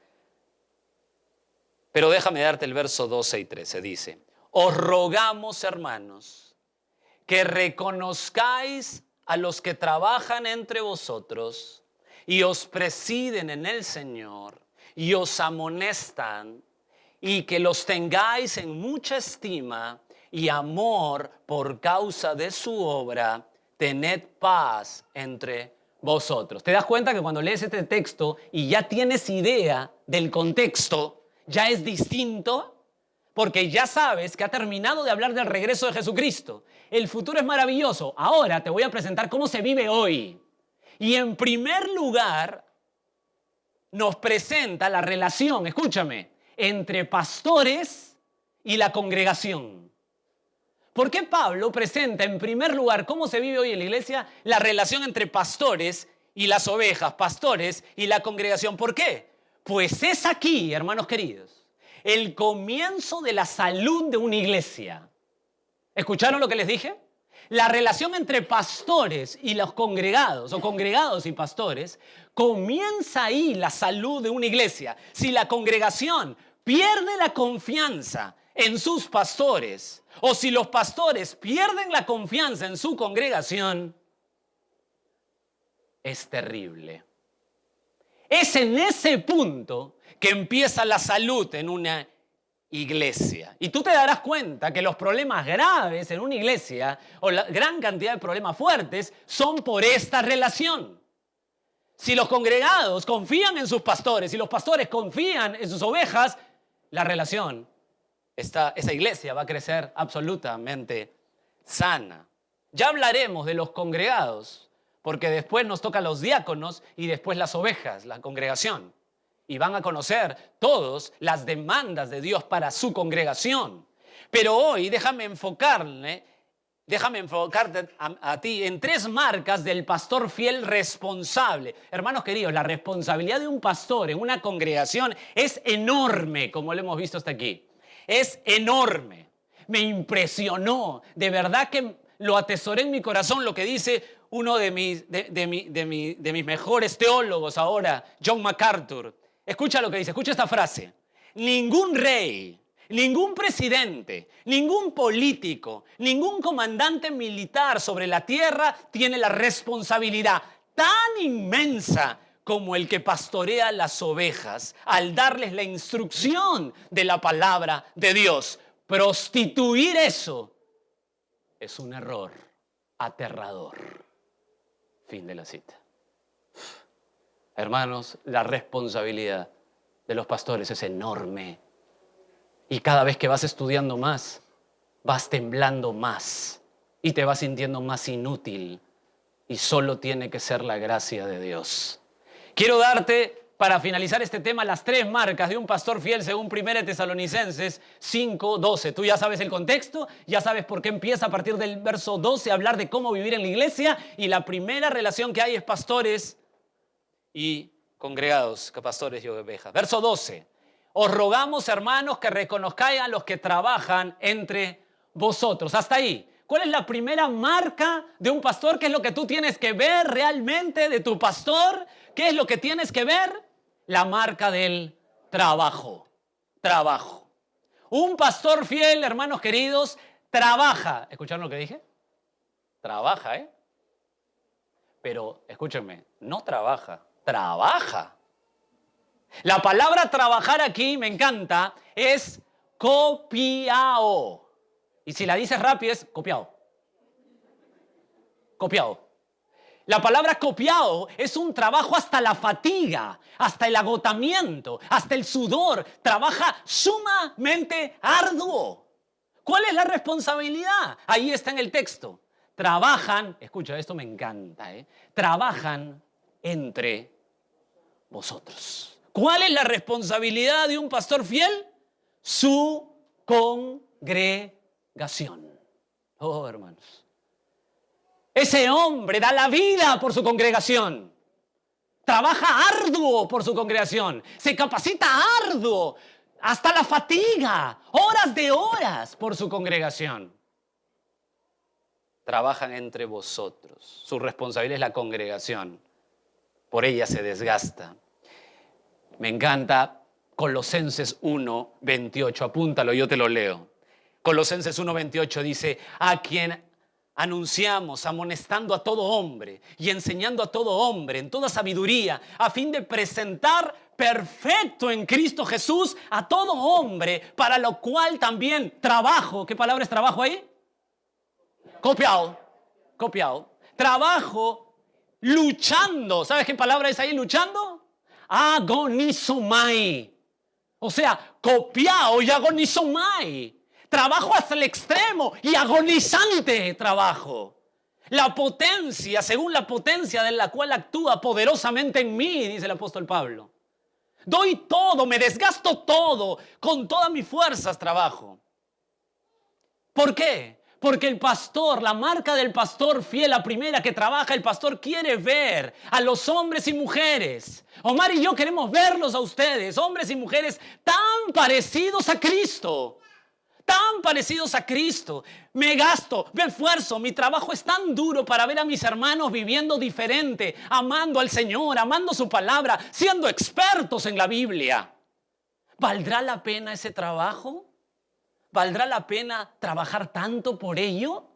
Pero déjame darte el verso 12 y 13. Dice, os rogamos, hermanos, que reconozcáis a los que trabajan entre vosotros y os presiden en el Señor y os amonestan, y que los tengáis en mucha estima y amor por causa de su obra, tened paz entre vosotros. ¿Te das cuenta que cuando lees este texto y ya tienes idea del contexto, ya es distinto? Porque ya sabes que ha terminado de hablar del regreso de Jesucristo. El futuro es maravilloso. Ahora te voy a presentar cómo se vive hoy. Y en primer lugar, nos presenta la relación, escúchame, entre pastores y la congregación. ¿Por qué Pablo presenta en primer lugar cómo se vive hoy en la iglesia la relación entre pastores y las ovejas, pastores y la congregación? ¿Por qué? Pues es aquí, hermanos queridos, el comienzo de la salud de una iglesia. ¿Escucharon lo que les dije? La relación entre pastores y los congregados, o congregados y pastores, comienza ahí la salud de una iglesia. Si la congregación pierde la confianza en sus pastores, o si los pastores pierden la confianza en su congregación, es terrible. Es en ese punto que empieza la salud en una iglesia. Y tú te darás cuenta que los problemas graves en una iglesia, o la gran cantidad de problemas fuertes, son por esta relación. Si los congregados confían en sus pastores y los pastores confían en sus ovejas, la relación, esa iglesia va a crecer absolutamente sana. Ya hablaremos de los congregados, porque después nos tocan los diáconos y después las ovejas, la congregación. Y van a conocer todos las demandas de Dios para su congregación. Pero hoy déjame enfocarte a ti en 3 marcas del pastor fiel responsable. Hermanos queridos, la responsabilidad de un pastor en una congregación es enorme, como lo hemos visto hasta aquí. Es enorme. Me impresionó. De verdad que lo atesoré en mi corazón lo que dice uno de mis mejores teólogos ahora, John MacArthur. Escucha lo que dice, escucha esta frase. Ningún rey, ningún presidente, ningún político, ningún comandante militar sobre la tierra tiene la responsabilidad tan inmensa como el que pastorea las ovejas al darles la instrucción de la palabra de Dios. Prostituir eso es un error aterrador. Fin de la cita. Hermanos, la responsabilidad de los pastores es enorme. Y cada vez que vas estudiando más, vas temblando más y te vas sintiendo más inútil. Y solo tiene que ser la gracia de Dios. Quiero darte, para finalizar este tema, las 3 marcas de un pastor fiel según 1 Tesalonicenses 5:12. Tú ya sabes el contexto, ya sabes por qué empieza a partir del verso 12 a hablar de cómo vivir en la iglesia. Y la primera relación que hay es pastores y congregados, que pastores y ovejas. Verso 12. Os rogamos, hermanos, que reconozcáis a los que trabajan entre vosotros. Hasta ahí. ¿Cuál es la primera marca de un pastor? ¿Qué es lo que tú tienes que ver realmente de tu pastor? ¿Qué es lo que tienes que ver? La marca del trabajo. Trabajo. Un pastor fiel, hermanos queridos, trabaja. ¿Escucharon lo que dije? Trabaja, ¿eh? Pero, escúchenme, no trabaja, trabaja. La palabra trabajar aquí, me encanta, es copiao. Y si la dices rápido es copiado. Copiado. La palabra copiado es un trabajo hasta la fatiga, hasta el agotamiento, hasta el sudor. Trabaja sumamente arduo. ¿Cuál es la responsabilidad? Ahí está en el texto. Trabajan, escucha, esto me encanta, trabajan entre vosotros. ¿Cuál es la responsabilidad de un pastor fiel? Su congregación. Oh, hermanos. Ese hombre da la vida por su congregación. Trabaja arduo por su congregación. Se capacita arduo, hasta la fatiga, horas de horas por su congregación. Trabajan entre vosotros. Su responsabilidad es la congregación. Por ella se desgasta. Me encanta Colosenses 1:28. Apúntalo, yo te lo leo. Colosenses 1:28 dice: a quien anunciamos, amonestando a todo hombre y enseñando a todo hombre en toda sabiduría, a fin de presentar perfecto en Cristo Jesús a todo hombre, para lo cual también trabajo. ¿Qué palabra es trabajo ahí? Copiado. Copiado. Trabajo luchando. ¿Sabes qué palabra es ahí luchando? Agonizomai. O sea, copiado y agonizomai. Trabajo hasta el extremo y agonizante trabajo. La potencia, según la potencia de la cual actúa poderosamente en mí, dice el apóstol Pablo. Doy todo, me desgasto todo, con todas mis fuerzas trabajo. ¿Por qué? Porque el pastor, la marca del pastor fiel, la primera que trabaja, el pastor quiere ver a los hombres y mujeres. Omar y yo queremos verlos a ustedes, hombres y mujeres tan parecidos a Cristo. Tan parecidos a Cristo. Me gasto, me esfuerzo, mi trabajo es tan duro para ver a mis hermanos viviendo diferente, amando al Señor, amando su palabra, siendo expertos en la Biblia. ¿Valdrá la pena ese trabajo? ¿Valdrá la pena trabajar tanto por ello?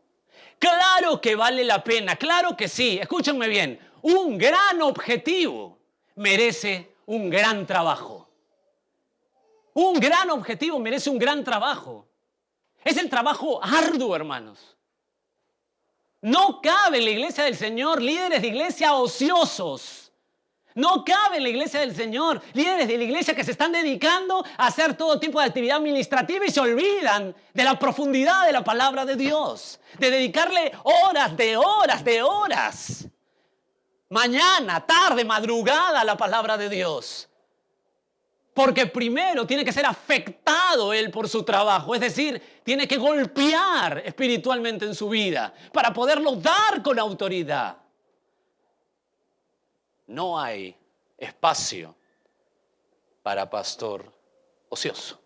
Claro que vale la pena, claro que sí. Escúchenme bien, un gran objetivo merece un gran trabajo. Un gran objetivo merece un gran trabajo. Es el trabajo arduo, hermanos. No cabe en la iglesia del Señor líderes de iglesia ociosos. No cabe en la iglesia del Señor líderes de la iglesia que se están dedicando a hacer todo tipo de actividad administrativa y se olvidan de la profundidad de la palabra de Dios. De dedicarle horas de horas de horas. Mañana, tarde, madrugada a la palabra de Dios. Porque primero tiene que ser afectado él por su trabajo. Es decir, tiene que golpear espiritualmente en su vida para poderlo dar con autoridad. No hay espacio para pastor ocioso.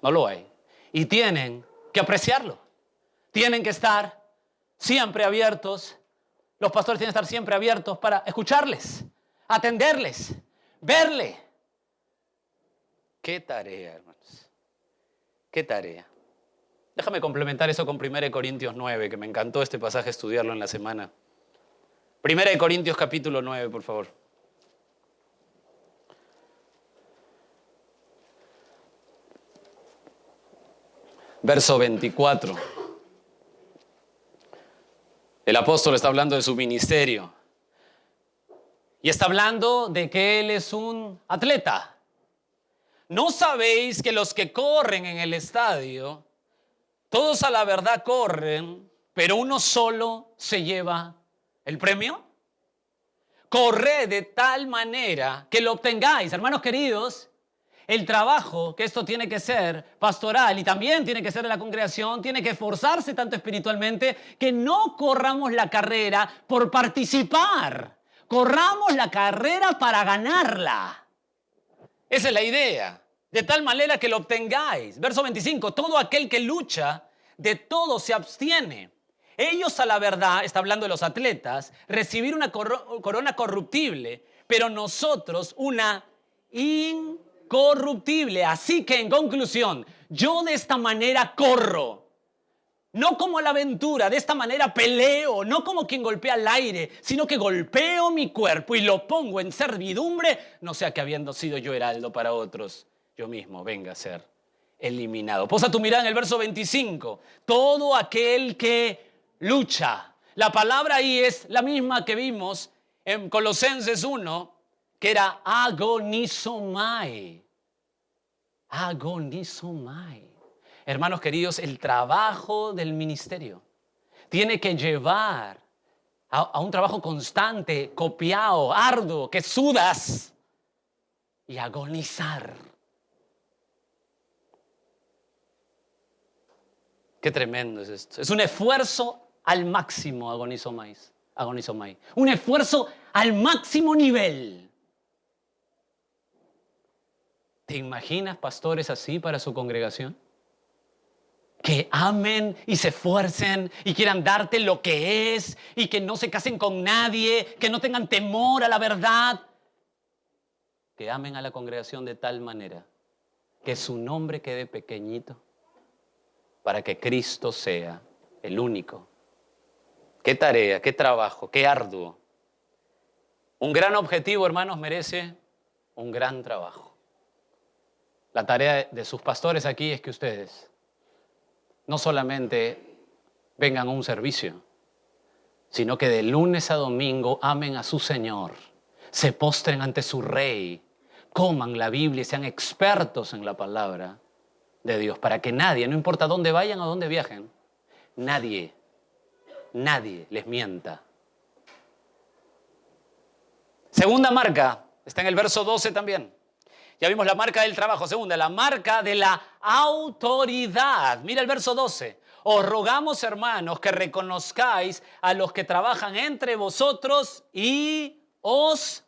No lo hay. Y tienen que apreciarlo. Tienen que estar siempre abiertos. Los pastores tienen que estar siempre abiertos para escucharles, atenderles, verle. Qué tarea, hermanos. Qué tarea. Déjame complementar eso con 1 Corintios 9, que me encantó este pasaje estudiarlo en la semana. 1 Corintios capítulo 9, por favor. Verso 24. El apóstol está hablando de su ministerio. Y está hablando de que él es un atleta. ¿No sabéis que los que corren en el estadio, todos a la verdad corren, pero uno solo se lleva el premio? Corred de tal manera que lo obtengáis. Hermanos queridos, el trabajo que esto tiene que ser pastoral y también tiene que ser de la congregación, tiene que esforzarse tanto espiritualmente que no corramos la carrera por participar. Corramos la carrera para ganarla. Esa es la idea. De tal manera que lo obtengáis. Verso 25, todo aquel que lucha, de todo se abstiene. Ellos a la verdad, está hablando de los atletas, recibir una corona corruptible, pero nosotros una incorruptible. Así que en conclusión, yo de esta manera corro. No como a la aventura, de esta manera peleo, no como quien golpea al aire, sino que golpeo mi cuerpo y lo pongo en servidumbre, no sea que habiendo sido yo heraldo para otros, yo mismo venga a ser eliminado. Posa tu mirada en el verso 25. Todo aquel que lucha. La palabra ahí es la misma que vimos en Colosenses 1, que era agonizomai. Agonizomai. Hermanos queridos, el trabajo del ministerio tiene que llevar a un trabajo constante, copiado, arduo, que sudas y agonizar. Qué tremendo es esto. Es un esfuerzo al máximo, agonizomai. Un esfuerzo al máximo nivel. ¿Te imaginas pastores así para su congregación? Que amen y se esfuercen y quieran darte lo que es y que no se casen con nadie, que no tengan temor a la verdad. Que amen a la congregación de tal manera que su nombre quede pequeñito para que Cristo sea el único. Qué tarea, qué trabajo, qué arduo. Un gran objetivo, hermanos, merece un gran trabajo. La tarea de sus pastores aquí es que ustedes no solamente vengan a un servicio, sino que de lunes a domingo amen a su Señor, se postren ante su Rey, coman la Biblia y sean expertos en la palabra de Dios, para que nadie, no importa dónde vayan o dónde viajen, nadie les mienta. Segunda marca, está en el verso 12 también. Ya vimos la marca del trabajo. Segunda, la marca de la autoridad. Mira el verso 12. Os rogamos, hermanos, que reconozcáis a los que trabajan entre vosotros y os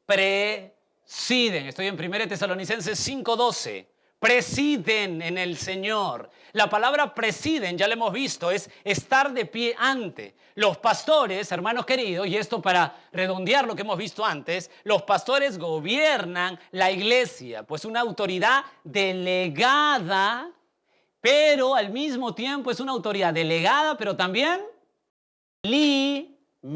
presiden. Estoy en 1 Tesalonicenses 5:12. Presiden en el Señor. La palabra presiden, ya lo hemos visto, es estar de pie ante. Los pastores, hermanos queridos, y esto para redondear lo que hemos visto antes, los pastores gobiernan la iglesia, pues una autoridad delegada, pero al mismo tiempo es una autoridad delegada, pero también limitada.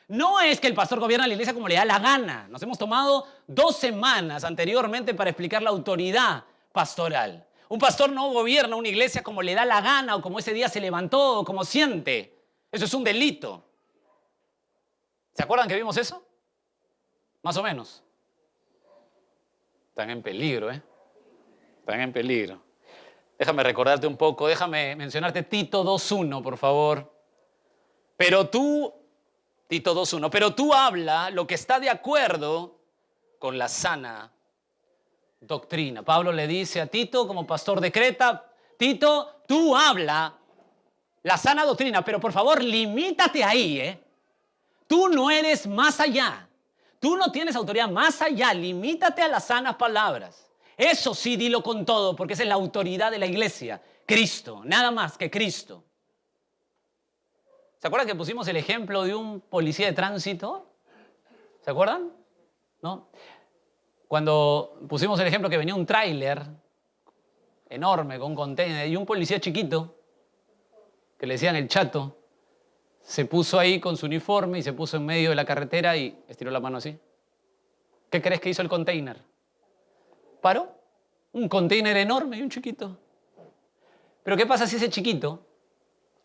No es que el pastor gobierna la iglesia como le da la gana. Nos hemos tomado 2 semanas anteriormente para explicar la autoridad pastoral. Un pastor no gobierna una iglesia como le da la gana o como ese día se levantó o como siente. Eso es un delito. ¿Se acuerdan que vimos eso? Más o menos. Están en peligro, ¿eh? Están en peligro. Déjame recordarte un poco, déjame mencionarte Tito 2:1, por favor. Tito 2:1, pero tú habla lo que está de acuerdo con la sana doctrina. Pablo le dice a Tito, como pastor de Creta, Tito, tú habla la sana doctrina, pero por favor limítate ahí, ¿eh? Tú no eres más allá. Tú no tienes autoridad más allá. Limítate a las sanas palabras. Eso sí, dilo con todo, porque esa es la autoridad de la iglesia. Cristo, nada más que Cristo. ¿Se acuerdan que pusimos el ejemplo de un policía de tránsito? ¿Se acuerdan? ¿No? Cuando pusimos el ejemplo que venía un tráiler enorme con un container y un policía chiquito, que le decían el chato, se puso ahí con su uniforme y se puso en medio de la carretera y estiró la mano así. ¿Qué crees que hizo el container? Paró. Un container enorme y un chiquito. Pero ¿qué pasa si ese chiquito,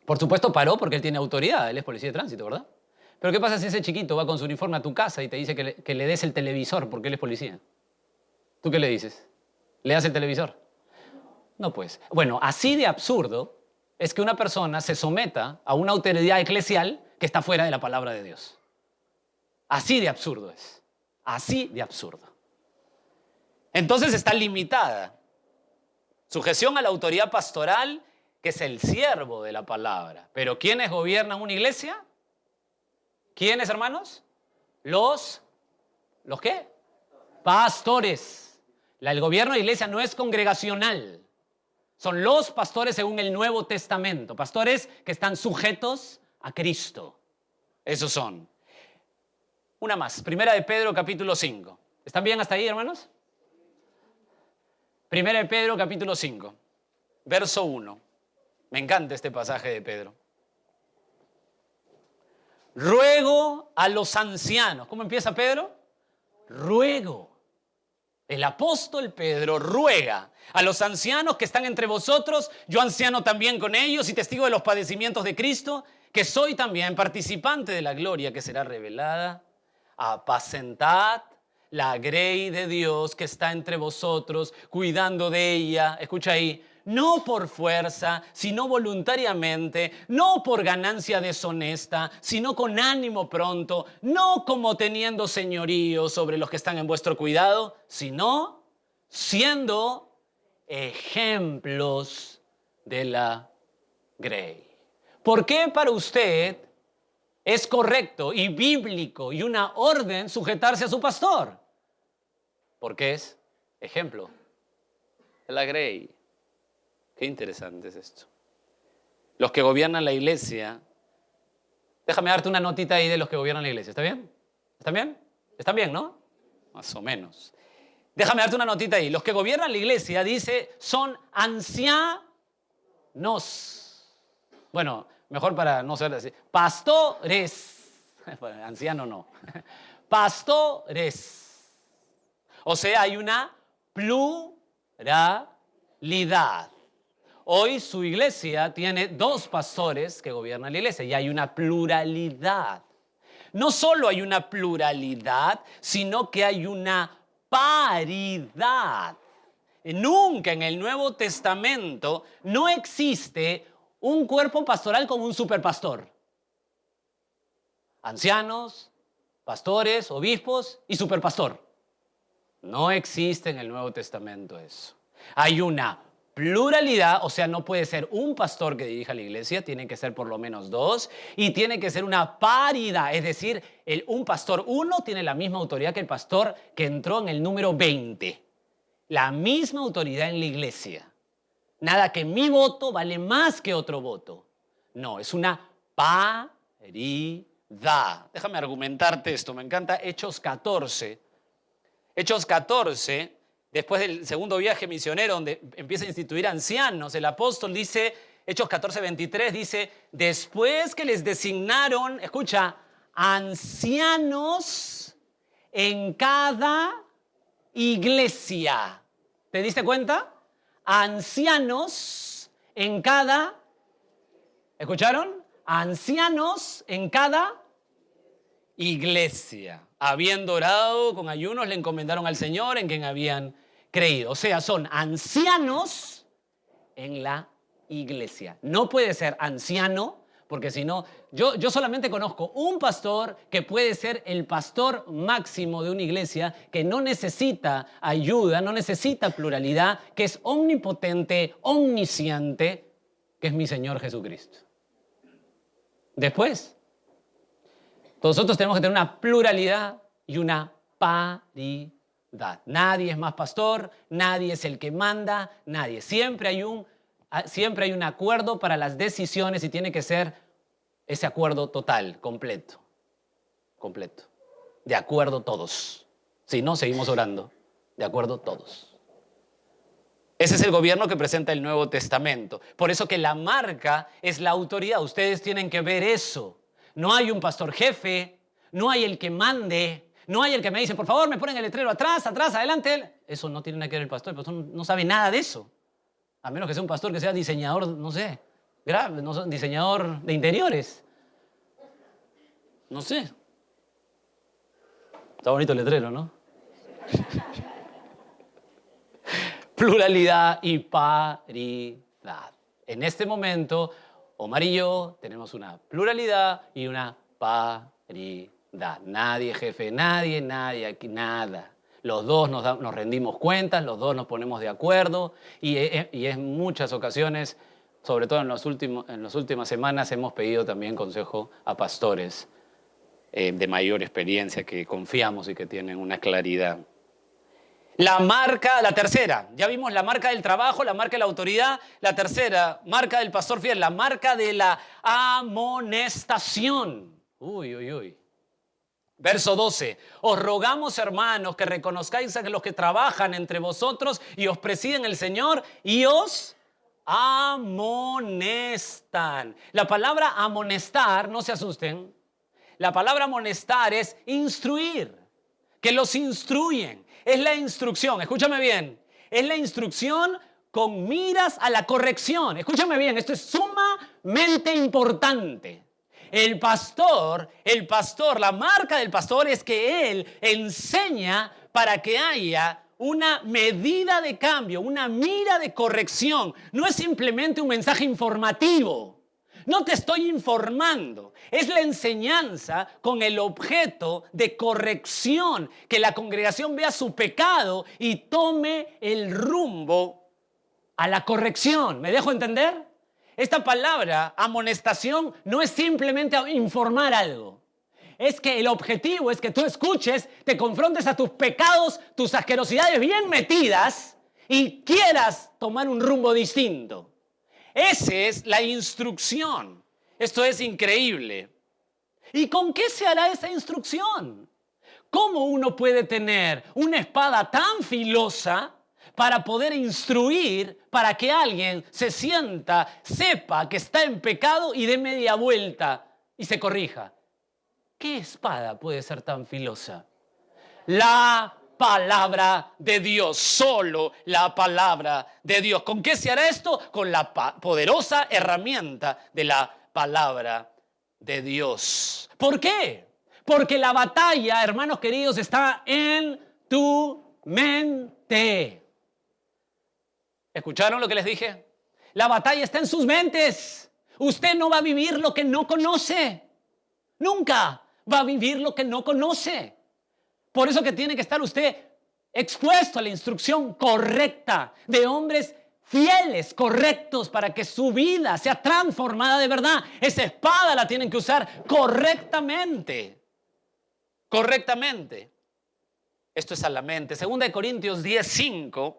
por supuesto paró porque él tiene autoridad, él es policía de tránsito, ¿verdad? Pero ¿qué pasa si ese chiquito va con su uniforme a tu casa y te dice que le des el televisor porque él es policía? ¿Tú qué le dices? ¿Le das el televisor? No, pues. Bueno, así de absurdo es que una persona se someta a una autoridad eclesial que está fuera de la palabra de Dios. Así de absurdo es. Así de absurdo. Entonces está limitada. Sujeción a la autoridad pastoral, que es el siervo de la palabra. Pero ¿quiénes gobiernan una iglesia? ¿Quiénes, hermanos? ¿Los qué? Pastores. El gobierno de la iglesia no es congregacional. Son los pastores según el Nuevo Testamento. Pastores que están sujetos a Cristo. Esos son. Una más. Primera de Pedro, capítulo 5. ¿Están bien hasta ahí, hermanos? Primera de Pedro, capítulo 5. Verso 1. Me encanta este pasaje de Pedro. Ruego a los ancianos. ¿Cómo empieza Pedro? Ruego. El apóstol Pedro ruega a los ancianos que están entre vosotros, yo anciano también con ellos y testigo de los padecimientos de Cristo, que soy también participante de la gloria que será revelada. Apacentad la grey de Dios que está entre vosotros, cuidando de ella. Escucha ahí. No por fuerza, sino voluntariamente, no por ganancia deshonesta, sino con ánimo pronto, no como teniendo señorío sobre los que están en vuestro cuidado, sino siendo ejemplos de la grey. ¿Por qué para usted es correcto y bíblico y una orden sujetarse a su pastor? Porque es ejemplo de la grey. Qué interesante es esto. Los que gobiernan la iglesia, déjame darte una notita ahí de los que gobiernan la iglesia, ¿está bien? ¿Están bien? ¿Están bien, no? Más o menos. Déjame darte una notita ahí. Los que gobiernan la iglesia, dice, son ancianos. Bueno, mejor para no ser así. Pastores. Anciano no. Pastores. O sea, hay una pluralidad. Hoy su iglesia tiene 2 pastores que gobiernan la iglesia y hay una pluralidad. No solo hay una pluralidad, sino que hay una paridad. Nunca en el Nuevo Testamento no existe un cuerpo pastoral como un superpastor. Ancianos, pastores, obispos y superpastor. No existe en el Nuevo Testamento eso. Hay una pluralidad, o sea, no puede ser un pastor que dirija la iglesia, tiene que ser por lo menos 2, y tiene que ser una paridad, es decir, un pastor 1 tiene la misma autoridad que el pastor que entró en el número 20. La misma autoridad en la iglesia. Nada que mi voto vale más que otro voto. No, es una paridad. Déjame argumentarte esto, me encanta Hechos 14. Hechos 14. Después del segundo viaje misionero donde empieza a instituir ancianos, el apóstol dice, Hechos 14:23, dice, después que les designaron, escucha, ancianos en cada iglesia. ¿Te diste cuenta? Ancianos en cada, ¿escucharon? Ancianos en cada iglesia. Habiendo orado con ayunos, le encomendaron al Señor en quien habían creído. O sea, son ancianos en la iglesia. No puede ser anciano, porque si no, yo solamente conozco un pastor que puede ser el pastor máximo de una iglesia, que no necesita ayuda, no necesita pluralidad, que es omnipotente, omnisciente, que es mi Señor Jesucristo. Después, nosotros tenemos que tener una pluralidad y una paridad. Nadie es más pastor, nadie es el que manda, nadie. Siempre hay un acuerdo para las decisiones y tiene que ser ese acuerdo total, completo. Completo. De acuerdo todos. Si no, seguimos orando. De acuerdo todos. Ese es el gobierno que presenta el Nuevo Testamento. Por eso que la marca es la autoridad. Ustedes tienen que ver eso. No hay un pastor jefe, no hay el que mande, no hay el que me dice, por favor, me ponen el letrero atrás, adelante. Eso no tiene nada que ver el pastor no sabe nada de eso. A menos que sea un pastor que sea diseñador, no sé, diseñador de interiores. No sé. Está bonito el letrero, ¿no? Pluralidad y paridad. En este momento, Omar y yo tenemos una pluralidad y una paridad. Nadie, jefe, nadie aquí, nada. Los dos nos rendimos cuentas, los dos nos ponemos de acuerdo y en muchas ocasiones, sobre todo en las últimas semanas, hemos pedido también consejo a pastores de mayor experiencia que confiamos y que tienen una claridad. La tercera, ya vimos la marca del trabajo, la marca de la autoridad. La tercera, marca del pastor fiel, la marca de la amonestación. Uy. Verso 12, os rogamos, hermanos, que reconozcáis a los que trabajan entre vosotros y os presiden el Señor y os amonestan. La palabra amonestar, no se asusten, la palabra amonestar es instruir, que los instruyen. Es la instrucción, escúchame bien, es la instrucción con miras a la corrección. Escúchame bien, esto es sumamente importante. El pastor, la marca del pastor es que él enseña para que haya una medida de cambio, una mira de corrección. No es simplemente un mensaje informativo. No te estoy informando, es la enseñanza con el objeto de corrección, que la congregación vea su pecado y tome el rumbo a la corrección. ¿Me dejo entender? Esta palabra, amonestación, no es simplemente informar algo. Es que el objetivo es que tú escuches, te confrontes a tus pecados, tus asquerosidades bien metidas y quieras tomar un rumbo distinto. Esa es la instrucción. Esto es increíble. ¿Y con qué se hará esa instrucción? ¿Cómo uno puede tener una espada tan filosa para poder instruir, para que alguien se sienta, sepa que está en pecado y dé media vuelta y se corrija? ¿Qué espada puede ser tan filosa? La palabra de Dios, solo la palabra de Dios. ¿Con qué se hará esto? Con la poderosa herramienta de la palabra de Dios. ¿Por qué? Porque la batalla, hermanos queridos, está en tu mente. ¿Escucharon lo que les dije? La batalla está en sus mentes. Usted no va a vivir lo que no conoce. Nunca va a vivir lo que no conoce. Por eso que tiene que estar usted expuesto a la instrucción correcta de hombres fieles, correctos, para que su vida sea transformada de verdad. Esa espada la tienen que usar correctamente. Correctamente. Esto es a la mente. 2 Corintios 10:5.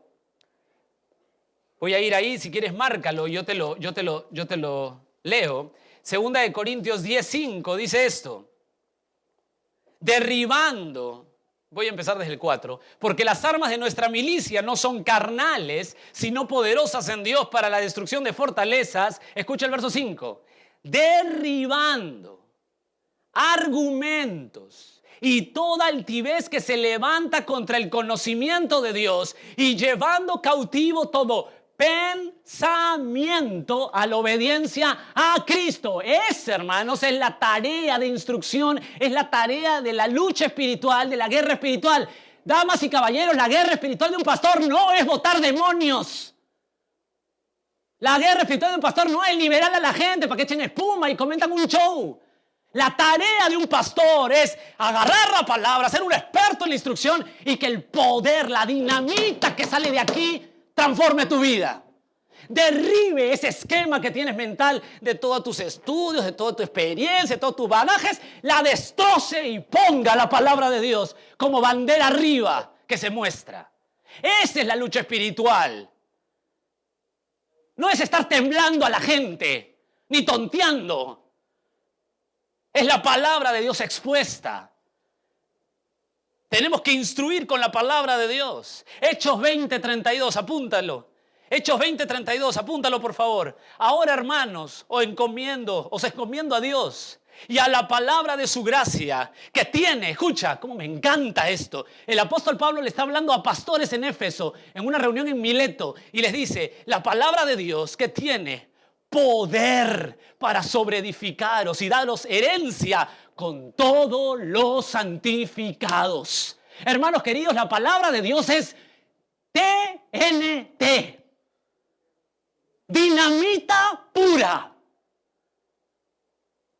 Voy a ir ahí, si quieres márcalo, yo te lo leo. 2 Corintios 10:5 dice esto. Derribando. Voy a empezar desde el 4. Porque las armas de nuestra milicia no son carnales, sino poderosas en Dios para la destrucción de fortalezas. Escucha el verso 5. Derribando argumentos y toda altivez que se levanta contra el conocimiento de Dios y llevando cautivo todo pensamiento a la obediencia a Cristo. Esa, hermanos, es la tarea de instrucción, es la tarea de la lucha espiritual, de la guerra espiritual. Damas y caballeros, la guerra espiritual de un pastor no es botar demonios. La guerra espiritual de un pastor no es liberar a la gente para que echen espuma y comentan un show. La tarea de un pastor es agarrar la palabra, ser un experto en la instrucción y que el poder, la dinamita que sale de aquí, transforme tu vida. Derribe ese esquema que tienes mental de todos tus estudios, de toda tu experiencia, de todos tus bagajes, la destroce y ponga la palabra de Dios como bandera arriba que se muestra. Esa es la lucha espiritual. No es estar temblando a la gente, ni tonteando. Es la palabra de Dios expuesta. Tenemos que instruir con la palabra de Dios. Hechos 20:32, apúntalo. Hechos 20:32, apúntalo por favor. Ahora, hermanos, os encomiendo a Dios y a la palabra de su gracia que tiene. Escucha, cómo me encanta esto. El apóstol Pablo le está hablando a pastores en Éfeso, en una reunión en Mileto, y les dice, la palabra de Dios que tiene poder para sobreedificaros y daros herencia con todos los santificados. Hermanos queridos, la palabra de Dios es TNT. Dinamita pura.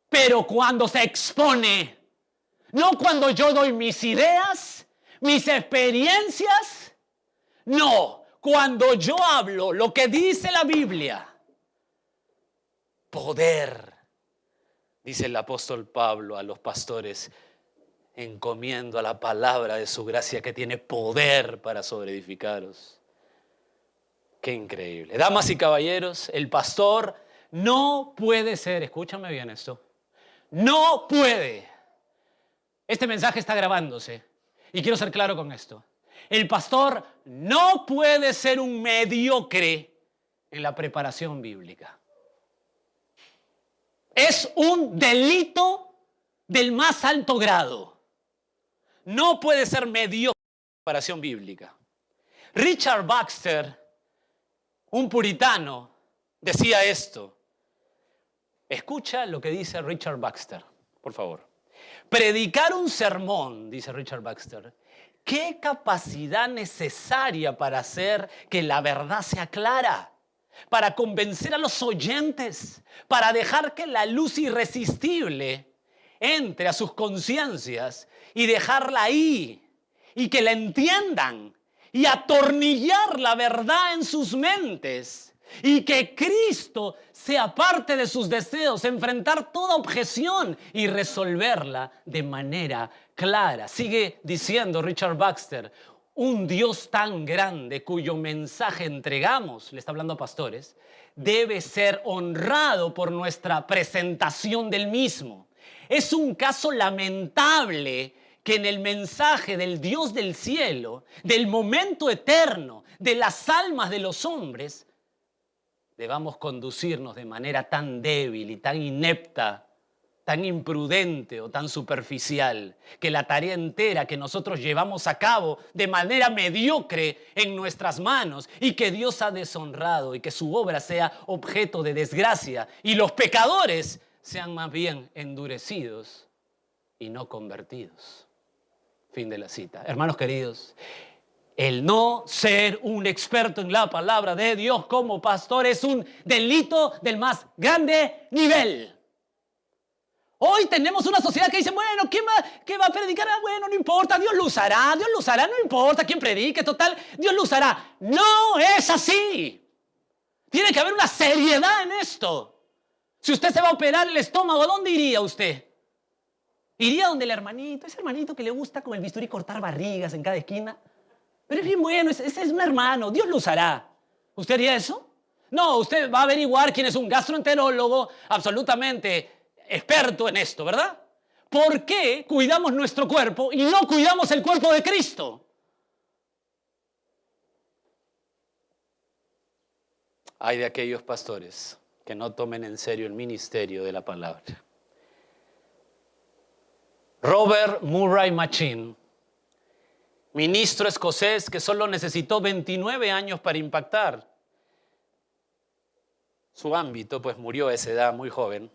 Pero cuando se expone, no cuando yo doy mis ideas, mis experiencias, no, cuando yo hablo lo que dice la Biblia, poder, dice el apóstol Pablo a los pastores, encomiendo a la palabra de su gracia que tiene poder para sobreedificaros. Qué increíble. Damas y caballeros, el pastor no puede ser, escúchame bien esto, no puede. Este mensaje está grabándose y quiero ser claro con esto. El pastor no puede ser un mediocre en la preparación bíblica. Es un delito del más alto grado. No puede ser mediocre en la preparación bíblica. Richard Baxter, un puritano, decía esto. Escucha lo que dice Richard Baxter, por favor. Predicar un sermón, dice Richard Baxter, ¿qué capacidad necesaria para hacer que la verdad sea clara? Para convencer a los oyentes, para dejar que la luz irresistible entre a sus conciencias y dejarla ahí y que la entiendan y atornillar la verdad en sus mentes. Y que Cristo sea parte de sus deseos, enfrentar toda objeción y resolverla de manera clara. Sigue diciendo Richard Baxter, un Dios tan grande cuyo mensaje entregamos, le está hablando a pastores, debe ser honrado por nuestra presentación del mismo. Es un caso lamentable que en el mensaje del Dios del cielo, del momento eterno, de las almas de los hombres, debamos conducirnos de manera tan débil y tan inepta, tan imprudente o tan superficial, que la tarea entera que nosotros llevamos a cabo de manera mediocre en nuestras manos y que Dios ha deshonrado y que su obra sea objeto de desgracia y los pecadores sean más bien endurecidos y no convertidos. Fin de la cita. Hermanos queridos, el no ser un experto en la palabra de Dios como pastor es un delito del más grande nivel. Hoy tenemos una sociedad que dice, bueno, ¿qué va a predicar? Ah, bueno, no importa, Dios lo usará, no importa quién predique, total, Dios lo usará. No es así. Tiene que haber una seriedad en esto. Si usted se va a operar el estómago, ¿a dónde iría usted? Iría donde el hermanito, ese hermanito que le gusta con el bisturí cortar barrigas en cada esquina. Pero es bien bueno, ese es un hermano, Dios lo usará. ¿Usted haría eso? No, usted va a averiguar quién es un gastroenterólogo absolutamente experto en esto, ¿verdad? ¿Por qué cuidamos nuestro cuerpo y no cuidamos el cuerpo de Cristo? Hay de aquellos pastores que no tomen en serio el ministerio de la palabra. Robert Murray Machin, ministro escocés que solo necesitó 29 años para impactar su ámbito, pues murió a esa edad muy joven.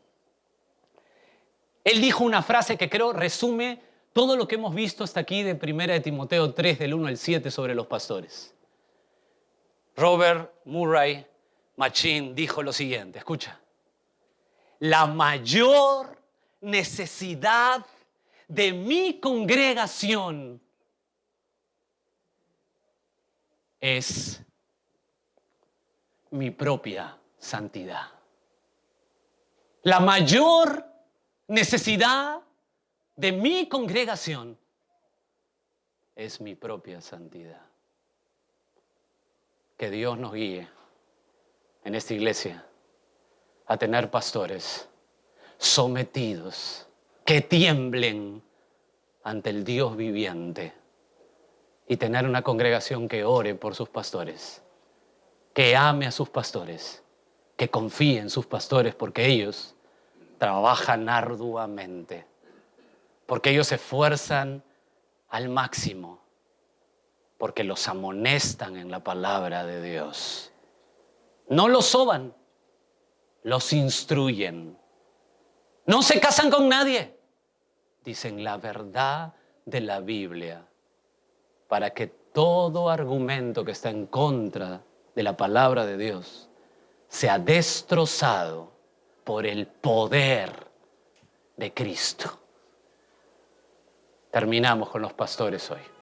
Él dijo una frase que creo resume todo lo que hemos visto hasta aquí de 1 Timoteo 3, del 1 al 7 sobre los pastores. Robert Murray Machin dijo lo siguiente, escucha. La mayor necesidad de mi congregación es mi propia santidad. La mayor necesidad de mi congregación es mi propia santidad. Que Dios nos guíe en esta iglesia a tener pastores sometidos, que tiemblen ante el Dios viviente y tener una congregación que ore por sus pastores, que ame a sus pastores, que confíe en sus pastores porque ellos trabajan arduamente, porque ellos se esfuerzan al máximo, porque los amonestan en la palabra de Dios. No los soban, los instruyen. No se casan con nadie. Dicen la verdad de la Biblia para que todo argumento que está en contra de la palabra de Dios sea destrozado por el poder de Cristo. Terminamos con los pastores hoy.